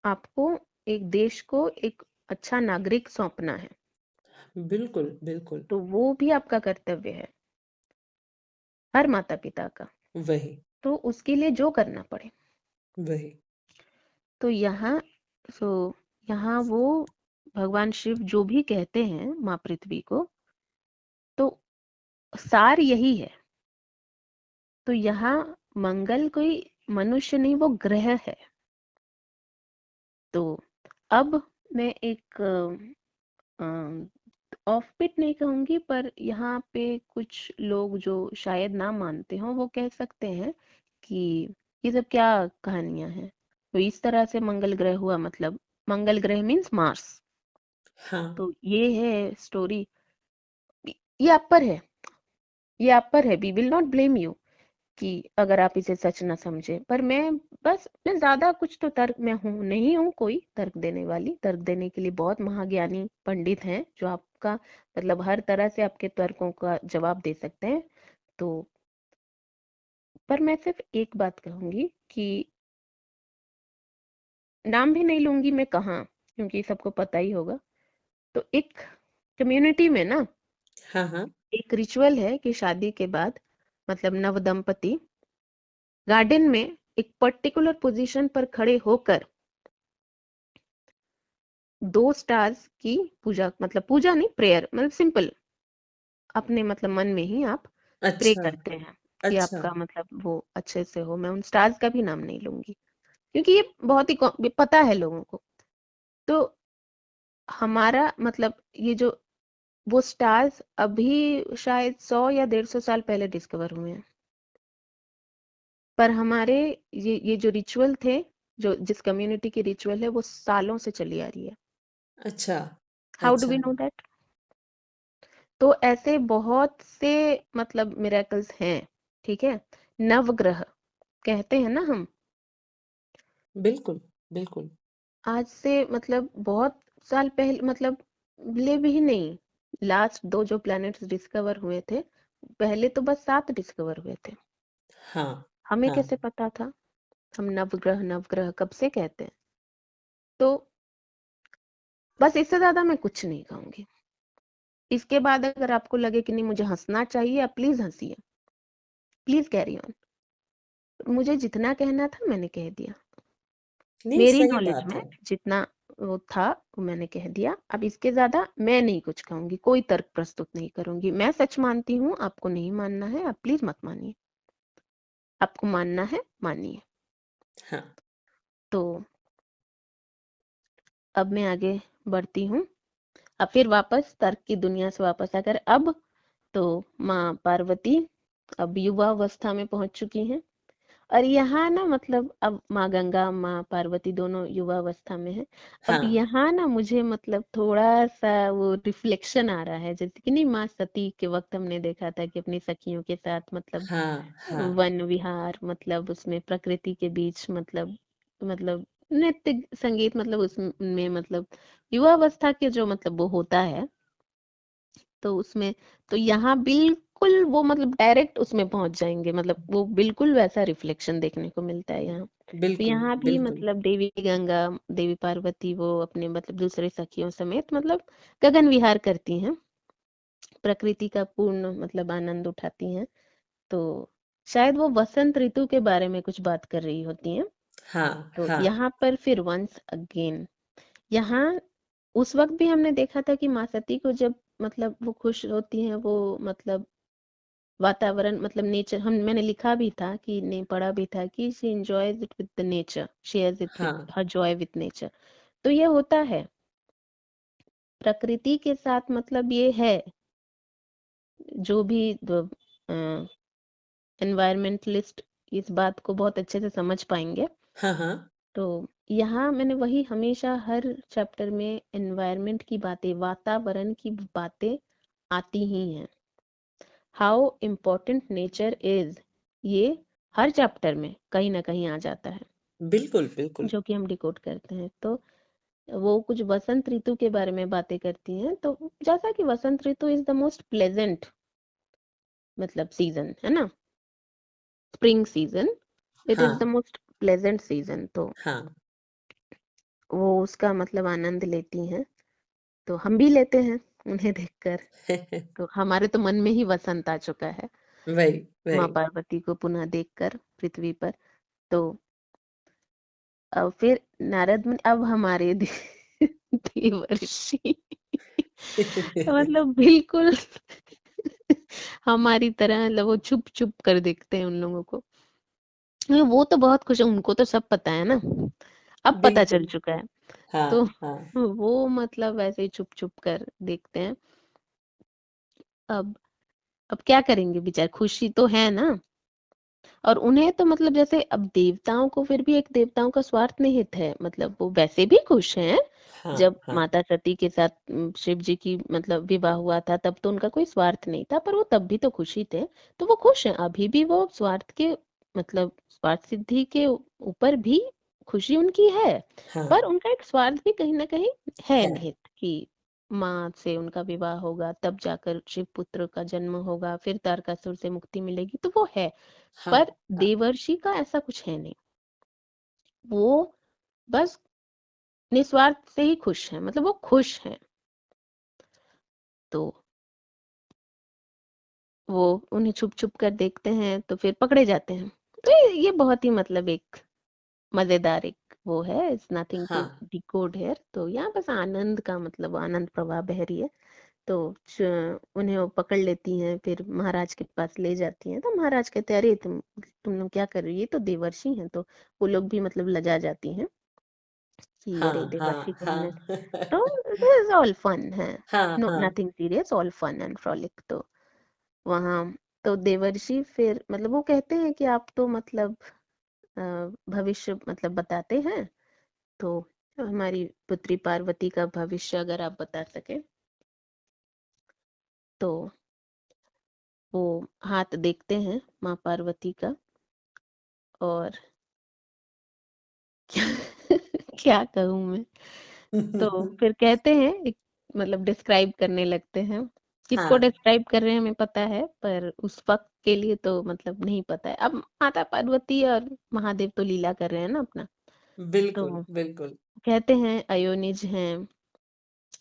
आपको एक देश को एक अच्छा नागरिक सौंपना है,
बिल्कुल, बिल्कुल।
तो वो भी आपका कर्तव्य है, हर माता पिता का।
वही,
तो उसके लिए जो करना पड़े।
वही।
तो यहाँ, सो यहाँ वो भगवान शिव जो भी कहते हैं माँ पृथ्वी को, तो सार यही है। तो यहाँ मंगल कोई मनुष्य नहीं, वो ग्रह है। तो अब मैं एक ऑफ बिट नहीं कहूंगी, पर यहाँ पे कुछ लोग जो शायद ना मानते हो वो कह सकते हैं कि ये सब क्या कहानियां हैं। तो इस तरह से मंगल ग्रह हुआ, मतलब मंगल ग्रह मीन्स मार्स,
हाँ,
तो ये है स्टोरी। ये आप पर है, ये आप पर है। We will not blame you कि अगर आप इसे सच ना समझे। पर मैं ज्यादा कुछ तो तर्क में हूँ नहीं हूँ कोई तर्क देने वाली। तर्क देने के लिए बहुत महाज्ञानी पंडित हैं जो आपका मतलब हर तरह से आपके तर्कों का जवाब दे सकते हैं। तो पर मैं सिर्फ एक बात कहूंगी कि नाम भी नहीं लूंगी मैं कहाँ, क्योंकि सबको पता ही होगा। तो एक कम्युनिटी में ना
हाँ, हाँ।
एक रिचुअल है कि शादी के बाद मतलब नव दंपति गार्डन में एक पर्टिकुलर पोजीशन पर खड़े होकर दो स्टार्स की पूजा, मतलब पूजा नहीं, प्रेयर, मतलब सिंपल अपने मतलब मन में ही आप प्रे
अच्छा,
करते हैं कि
अच्छा।
आपका मतलब वो अच्छे से हो। मैं उन स्टार्स का भी नाम नहीं लूंगी क्योंकि ये बहुत ही पता है लोगों को। तो हमारा मतलब ये जो वो स्टार्स अभी शायद 100 या 150 साल पहले डिस्कवर हुए हैं। पर हमारे ये जो रिचुअल थे, जो जिस कम्युनिटी की रिचुअल है वो सालों से चली आ रही है।
अच्छा,
हाउ डू
अच्छा।
We know that? तो ऐसे बहुत से मतलब मिरेकल्स हैं। ठीक है, नवग्रह कहते हैं ना हम।
बिल्कुल, बिल्कुल।
आज से मतलब बहुत साल पहले, मतलब ले भी नहीं, लास्ट दो जो प्लैनेट्स डिस्कवर हुए थे, पहले तो बस 7 डिस्कवर हुए थे।
हाँ,
हमें
हाँ।
कैसे पता था? हम नवग्रह नवग्रह कब से कहते हैं। तो बस इससे ज्यादा मैं कुछ नहीं कहूंगी। इसके बाद अगर आपको लगे कि नहीं मुझे हंसना चाहिए, आप प्लीज हंसिए, प्लीज कैरी ऑन। मुझे जितना कहना था मैंने कह दिया।
नहीं,
मेरी
सही
नॉलेज
बात
में
है।
जितना वो था वो मैंने कह दिया। अब इसके ज्यादा मैं नहीं कुछ कहूंगी, कोई तर्क प्रस्तुत नहीं करूंगी। मैं सच मानती हूँ, आपको नहीं मानना है आप प्लीज मत मानिए, आपको मानना है मानिए।
हाँ,
तो अब मैं आगे बढ़ती हूँ। अब फिर वापस तर्क की दुनिया से वापस आकर अब तो माँ पार्वती अब युवा अवस्था में पहुंच चुकी हैं। और यहाँ ना मतलब अब माँ गंगा माँ पार्वती दोनों युवा अवस्था में है। अब
हाँ,
यहाँ ना मुझे मतलब थोड़ा सा वो रिफ्लेक्शन आ रहा है, जैसे कि नहीं माँ सती के वक्त हमने देखा था कि अपनी सखियों के साथ मतलब
हाँ, हाँ,
वन विहार, मतलब उसमें प्रकृति के बीच मतलब नृत्य संगीत, मतलब उसमें मतलब युवा अवस्था के जो मतलब वो होता है। तो उसमें तो यहाँ बिल्कुल वो मतलब डायरेक्ट उसमें पहुंच जाएंगे, मतलब वो बिल्कुल वैसा रिफ्लेक्शन देखने को मिलता है यहाँ। तो
बिल्कुल,
यहाँ भी
बिल्कुल।
मतलब देवी गंगा देवी पार्वती वो अपने मतलब दूसरे सखियों समेत मतलब गगन विहार करती हैं, प्रकृति का पूर्ण मतलब आनंद उठाती हैं। तो शायद वो वसंत ऋतु के बारे में कुछ बात कर रही होती हैं।
हाँ,
तो
हाँ,
यहाँ पर फिर वंस अगेन यहाँ उस वक्त भी हमने देखा था कि माँ सती को जब मतलब वो खुश होती हैं, वो मतलब वातावरण मतलब नेचर, हम मैंने लिखा भी था कि नहीं पढ़ा भी था कि she enjoys it with the nature, shares it with
हाँ,
हर जॉय विद नेचर। तो ये होता है प्रकृति के साथ, मतलब ये है जो भी एनवायरमेंटलिस्ट इस बात को बहुत अच्छे से समझ पाएंगे।
हाँ, हाँ।
तो यहाँ मैंने वही हमेशा हर चैप्टर में एनवायरनमेंट की बातें, वातावरण की बातें आती ही हैं। हाउ इम्पोर्टेंट नेचर इज, ये हर चैप्टर में कहीं ना कहीं आ जाता है,
बिल्कुल, बिल्कुल।
जो कि हम डिकोड करते हैं। तो वो कुछ वसंत ऋतु के बारे में बातें करती हैं। तो जैसा कि वसंत ऋतु इज द मोस्ट प्लेजेंट मतलब सीजन है ना, spring season, it is the
हाँ,
मोस्ट प्लेजेंट सीजन। तो
हाँ।
वो उसका मतलब आनंद लेती हैं। तो हम भी लेते हैं उन्हें देखकर। तो हमारे तो मन में ही वसंत आ चुका है
वही,
माँ
वही।
पार्वती को पुनः देखकर पृथ्वी पर। तो अब फिर नारद मुनि अब हमारे देवर्षि मतलब बिल्कुल हमारी तरह मतलब वो छुप छुप कर देखते हैं उन लोगों को। वो तो बहुत खुश है, उनको तो सब पता है ना, अब पता चल
बिल्कुल।
चुका है। तो
हाँ, हाँ।
वो मतलब ऐसे ही छुप छुप कर देखते हैं। अब अब क्या करेंगे बेचारे, खुशी तो है ना। और उन्हें तो मतलब जैसे अब देवताओं को फिर भी एक देवताओं का स्वार्थ निहित है, मतलब वो वैसे भी खुश हैं
हाँ,
जब
हाँ,
माता सती के साथ शिव जी की मतलब विवाह हुआ था, तब तो उनका कोई स्वार्थ नहीं था, पर वो तब भी तो खुशी थे। तो वो खुश हैं अभी भी, वो स्वार्थ के मतलब स्वार्थ सिद्धि के ऊपर भी खुशी उनकी है।
हाँ,
पर उनका एक स्वार्थ भी कहीं ना कहीं है
है।
निहित, कि माँ से उनका विवाह होगा, तब जाकर शिव पुत्र का जन्म होगा, फिर तारकासुर से मुक्ति मिलेगी, तो वो है।
हाँ,
पर
हाँ,
देवर्षि का ऐसा कुछ है नहीं। वो बस निस्वार्थ से ही खुश है, मतलब वो खुश है। तो वो उन्हें छुप छुप कर देखते हैं तो फिर पकड़े जाते हैं। तो ये बहुत ही मतलब एक मजेदार एक वो है, इट्स नथिंग टू
हाँ,
डिकोड हियर। तो यहाँ बस आनंद का मतलब आनंद प्रवाह बह रही है। तो उन्हें वो पकड़ लेती हैं, फिर महाराज के पास ले जाती हैं। तो महाराज कहते हैं, अरे तुम लोग क्या कर रही है, ये तो देवर्षि हैं। तो वो लोग भी मतलब लजा जाती हैं कि अरे
हाँ,
देवर्षि
हाँ,
को हमने।
हाँ,
तो दिस इज ऑल फन है,
हाँ,
नो
हाँ,
nothing serious, all fun and frolic. तो वहाँ तो देवर्षि फिर मतलब वो कहते हैं कि आप तो मतलब अ, भविष्य मतलब बताते हैं, तो हमारी पुत्री पार्वती का भविष्य अगर आप बता सके। तो वो हाथ देखते हैं माँ पार्वती का, और क्या कहूँ मैं। तो फिर कहते हैं एक मतलब डिस्क्राइब करने लगते हैं। किसको
हाँ,
डिस्क्राइब कर रहे हैं हमें पता है, पर उस वक्त के लिए तो मतलब नहीं पता है। अब माता पार्वती और महादेव तो लीला कर रहे हैं ना अपना।
बिल्कुल,
तो
बिल्कुल।
कहते हैं अयोनिज हैं,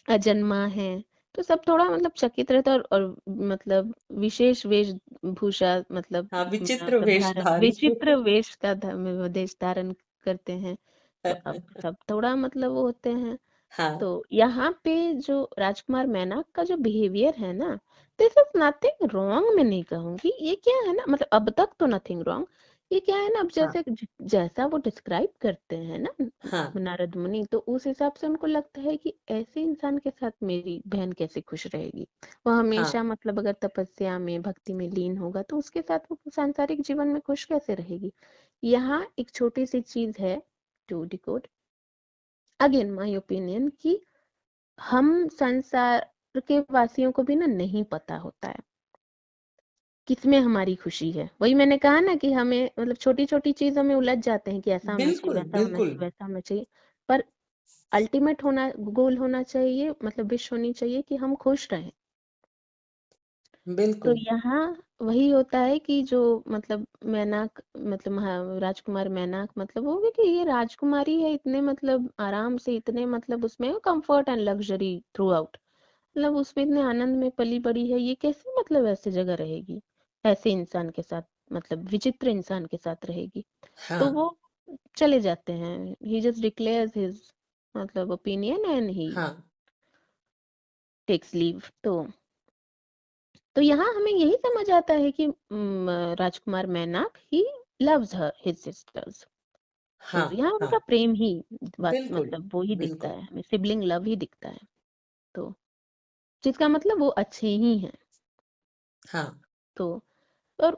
अजन्मा है। तो सब थोड़ा मतलब चकित रहते हैं, और मतलब विशेष वेशभूषा
हाँ, विचित्र
मतलब धारण,
वेशधारी।
विचित्र वेश का वेश धारण करते हैं। तो अब सब थोड़ा मतलब वो होते हैं।
हाँ,
तो यहाँ पे जो राजकुमार मैनाक का जो बिहेवियर है ना, दिस इज नथिंग रॉन्ग, मैं नहीं कहूंगी। ये क्या है ना, मतलब अब तक तो नथिंग रॉन्ग। ये क्या है ना, अब
हाँ,
जैसे जैसा वो डिस्क्राइब करते हैं ना
हाँ,
नारद मुनि, तो उस हिसाब से उनको लगता है कि ऐसे इंसान के साथ मेरी बहन कैसे खुश रहेगी। वो
हाँ,
हमेशा मतलब अगर तपस्या में भक्ति में लीन होगा, तो उसके साथ वो सांसारिक जीवन में खुश कैसे रहेगी। यहाँ एक छोटी सी चीज है to decode, again my opinion, कि हम संसार के वासियों को भी ना नहीं पता होता है किसमें हमारी खुशी है। वही मैंने कहा ना कि हमें मतलब छोटी छोटी चीजों में उलझ जाते हैं कि ऐसा होना चाहिए,
बिल्कुल,
वैसा होना
बिल्कुल,
चाहिए, वैसा होना चाहिए। पर अल्टीमेट होना, गोल होना चाहिए, मतलब विश होनी चाहिए कि हम खुश रहें। तो
बिल्कुल।
यहाँ वही होता है कि जो मतलब मैनाक मतलब राजकुमार मैनाक मतलब वो भी कि ये राजकुमारी है, इतने मतलब आराम से, इतने मतलब उसमें comfort and luxury through out, मतलब उसमें इतने आनंद में पली बड़ी है, ये कैसे मतलब ऐसे जगह रहेगी, ऐसे इंसान के साथ, मतलब विचित्र इंसान के साथ रहेगी।
हाँ,
तो वो चले जाते हैं, ही जस्ट डिक्लेयर्स हिज मतलब ओपिनियन एंड ही
हाँ,
टेक्स लीव। तो यहाँ हमें यही समझ आता है कि राजकुमार Mainak he loves her his sisters.
हाँ,
यहाँ
हाँ,
उनका प्रेम ही
बिल्कुल,
मतलब वो ही दिखता
बिल्कुल।
है हमें, सिबलिंग लव ही दिखता है। तो जिसका मतलब वो अच्छे ही हैं।
हाँ,
तो और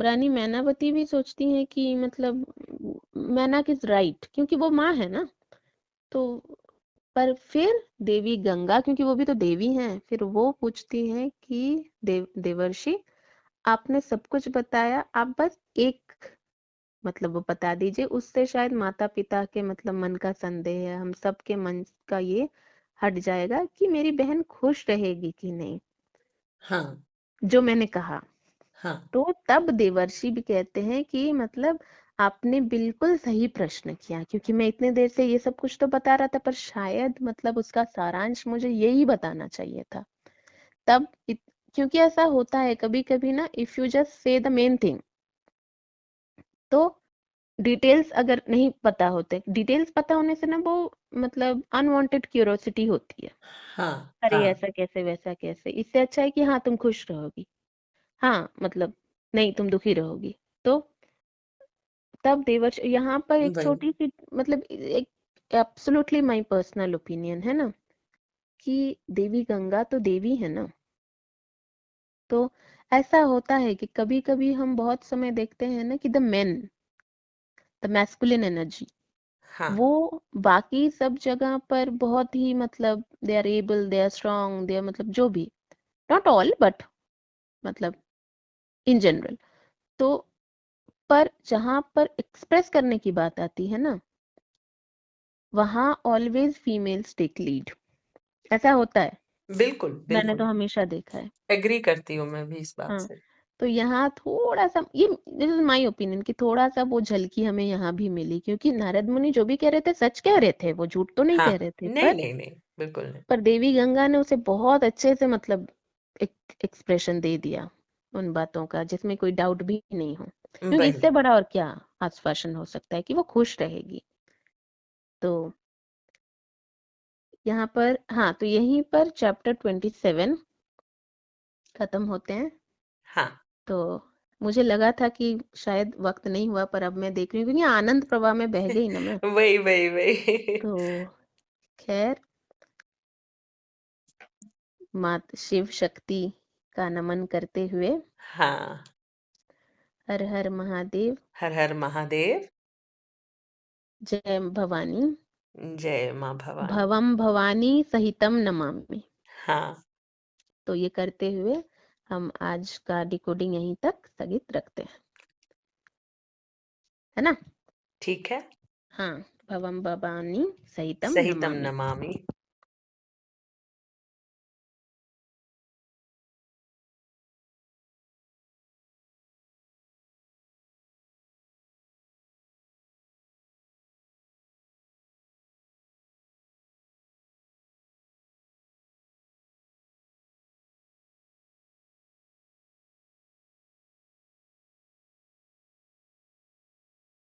रानी मैनावती भी सोचती हैं कि मतलब मैनाक इज राइट, क्योंकि वो माँ है ना। तो पर फिर देवी गंगा, क्योंकि वो भी तो देवी हैं, फिर वो पूछती हैं कि देवर्षि, आपने सब कुछ बताया, आप बस एक मतलब वो बता दीजिए, उससे शायद माता पिता के मतलब मन का संदेह है, हम सबके मन का ये हट जाएगा कि मेरी बहन खुश रहेगी कि नहीं,
हाँ,
जो मैंने कहा।
हाँ,
तो तब देवर्षि भी कहते हैं कि मतलब आपने बिल्कुल सही प्रश्न किया, क्योंकि मैं इतने देर से ये सब कुछ तो बता रहा था, पर शायद मतलब उसका सारांश मुझे यही बताना चाहिए था। तब क्योंकि ऐसा होता है कभी कभी ना, if you just say the main thing, तो डिटेल्स अगर नहीं पता होते, डिटेल्स पता होने से ना वो मतलब अनवांटेड क्यूरोसिटी होती है,
हाँ,
अरे
हाँ,
ऐसा कैसे वैसा कैसे, इससे अच्छा है कि हाँ तुम खुश रहोगी, हाँ मतलब नहीं तुम दुखी रहोगी। तो तब देवर्ष यहाँ पर एक
वही।
छोटी सी मतलब एक एब्सोल्युटली माय पर्सनल ओपिनियन है ना, कि देवी गंगा तो देवी है ना। तो ऐसा होता है कि कभी कभी हम बहुत समय देखते हैं ना कि द मैस्कुलिन एनर्जी
हाँ
वो बाकी सब जगह पर बहुत ही मतलब they are able, they are strong, they are मतलब जो भी, नॉट ऑल बट मतलब इन जनरल। तो पर जहां पर एक्सप्रेस करने की बात आती है ना, वहां ऑलवेज फीमेल्स टेक लीड। ऐसा होता है,
बिल्कुल
मैंने तो
बिल्कुल,
हमेशा देखा है।
एग्री करती हूँ मैं भी इस बात
हाँ,
से।
तो यहाँ थोड़ा सा ये, दिस इज माय ओपिनियन, कि थोड़ा सा वो झलकी हमें यहाँ भी मिली, क्योंकि नारद मुनि जो भी कह रहे थे सच कह रहे थे, वो झूठ तो नहीं
हाँ,
कह रहे थे।
नहीं नहीं नहीं, बिल्कुल नहीं।
पर देवी गंगा ने उसे बहुत अच्छे से मतलब एक एक्सप्रेशन दे दिया उन बातों का, जिसमें कोई डाउट भी नहीं हो, क्योंकि
वही।
इससे बड़ा और क्या आश्वासन हो सकता है कि वो खुश रहेगी। तो यहाँ पर हाँ, तो यहीं पर चैप्टर 27 खत्म होते हैं।
हाँ।
तो मुझे लगा था कि शायद वक्त नहीं हुआ, पर अब मैं देख रही हूँ क्योंकि आनंद प्रवाह में बह गई ना मैं।
वही वही वही।
तो खैर, मात शिव शक्ति का नमन करते हुए,
हाँ।
हर हर महादेव,
हर हर महादेव।
जय भवानी,
जय माँ भवानी।
भवम भवानी सहितम नमामि।
हाँ।
तो ये करते हुए हम आज का डिकोडिंग यहीं तक स्थगित रखते हैं, है ना?
ठीक है।
हाँ, भवम भवानी सहितम
सहितम
नमामि।
नमामि।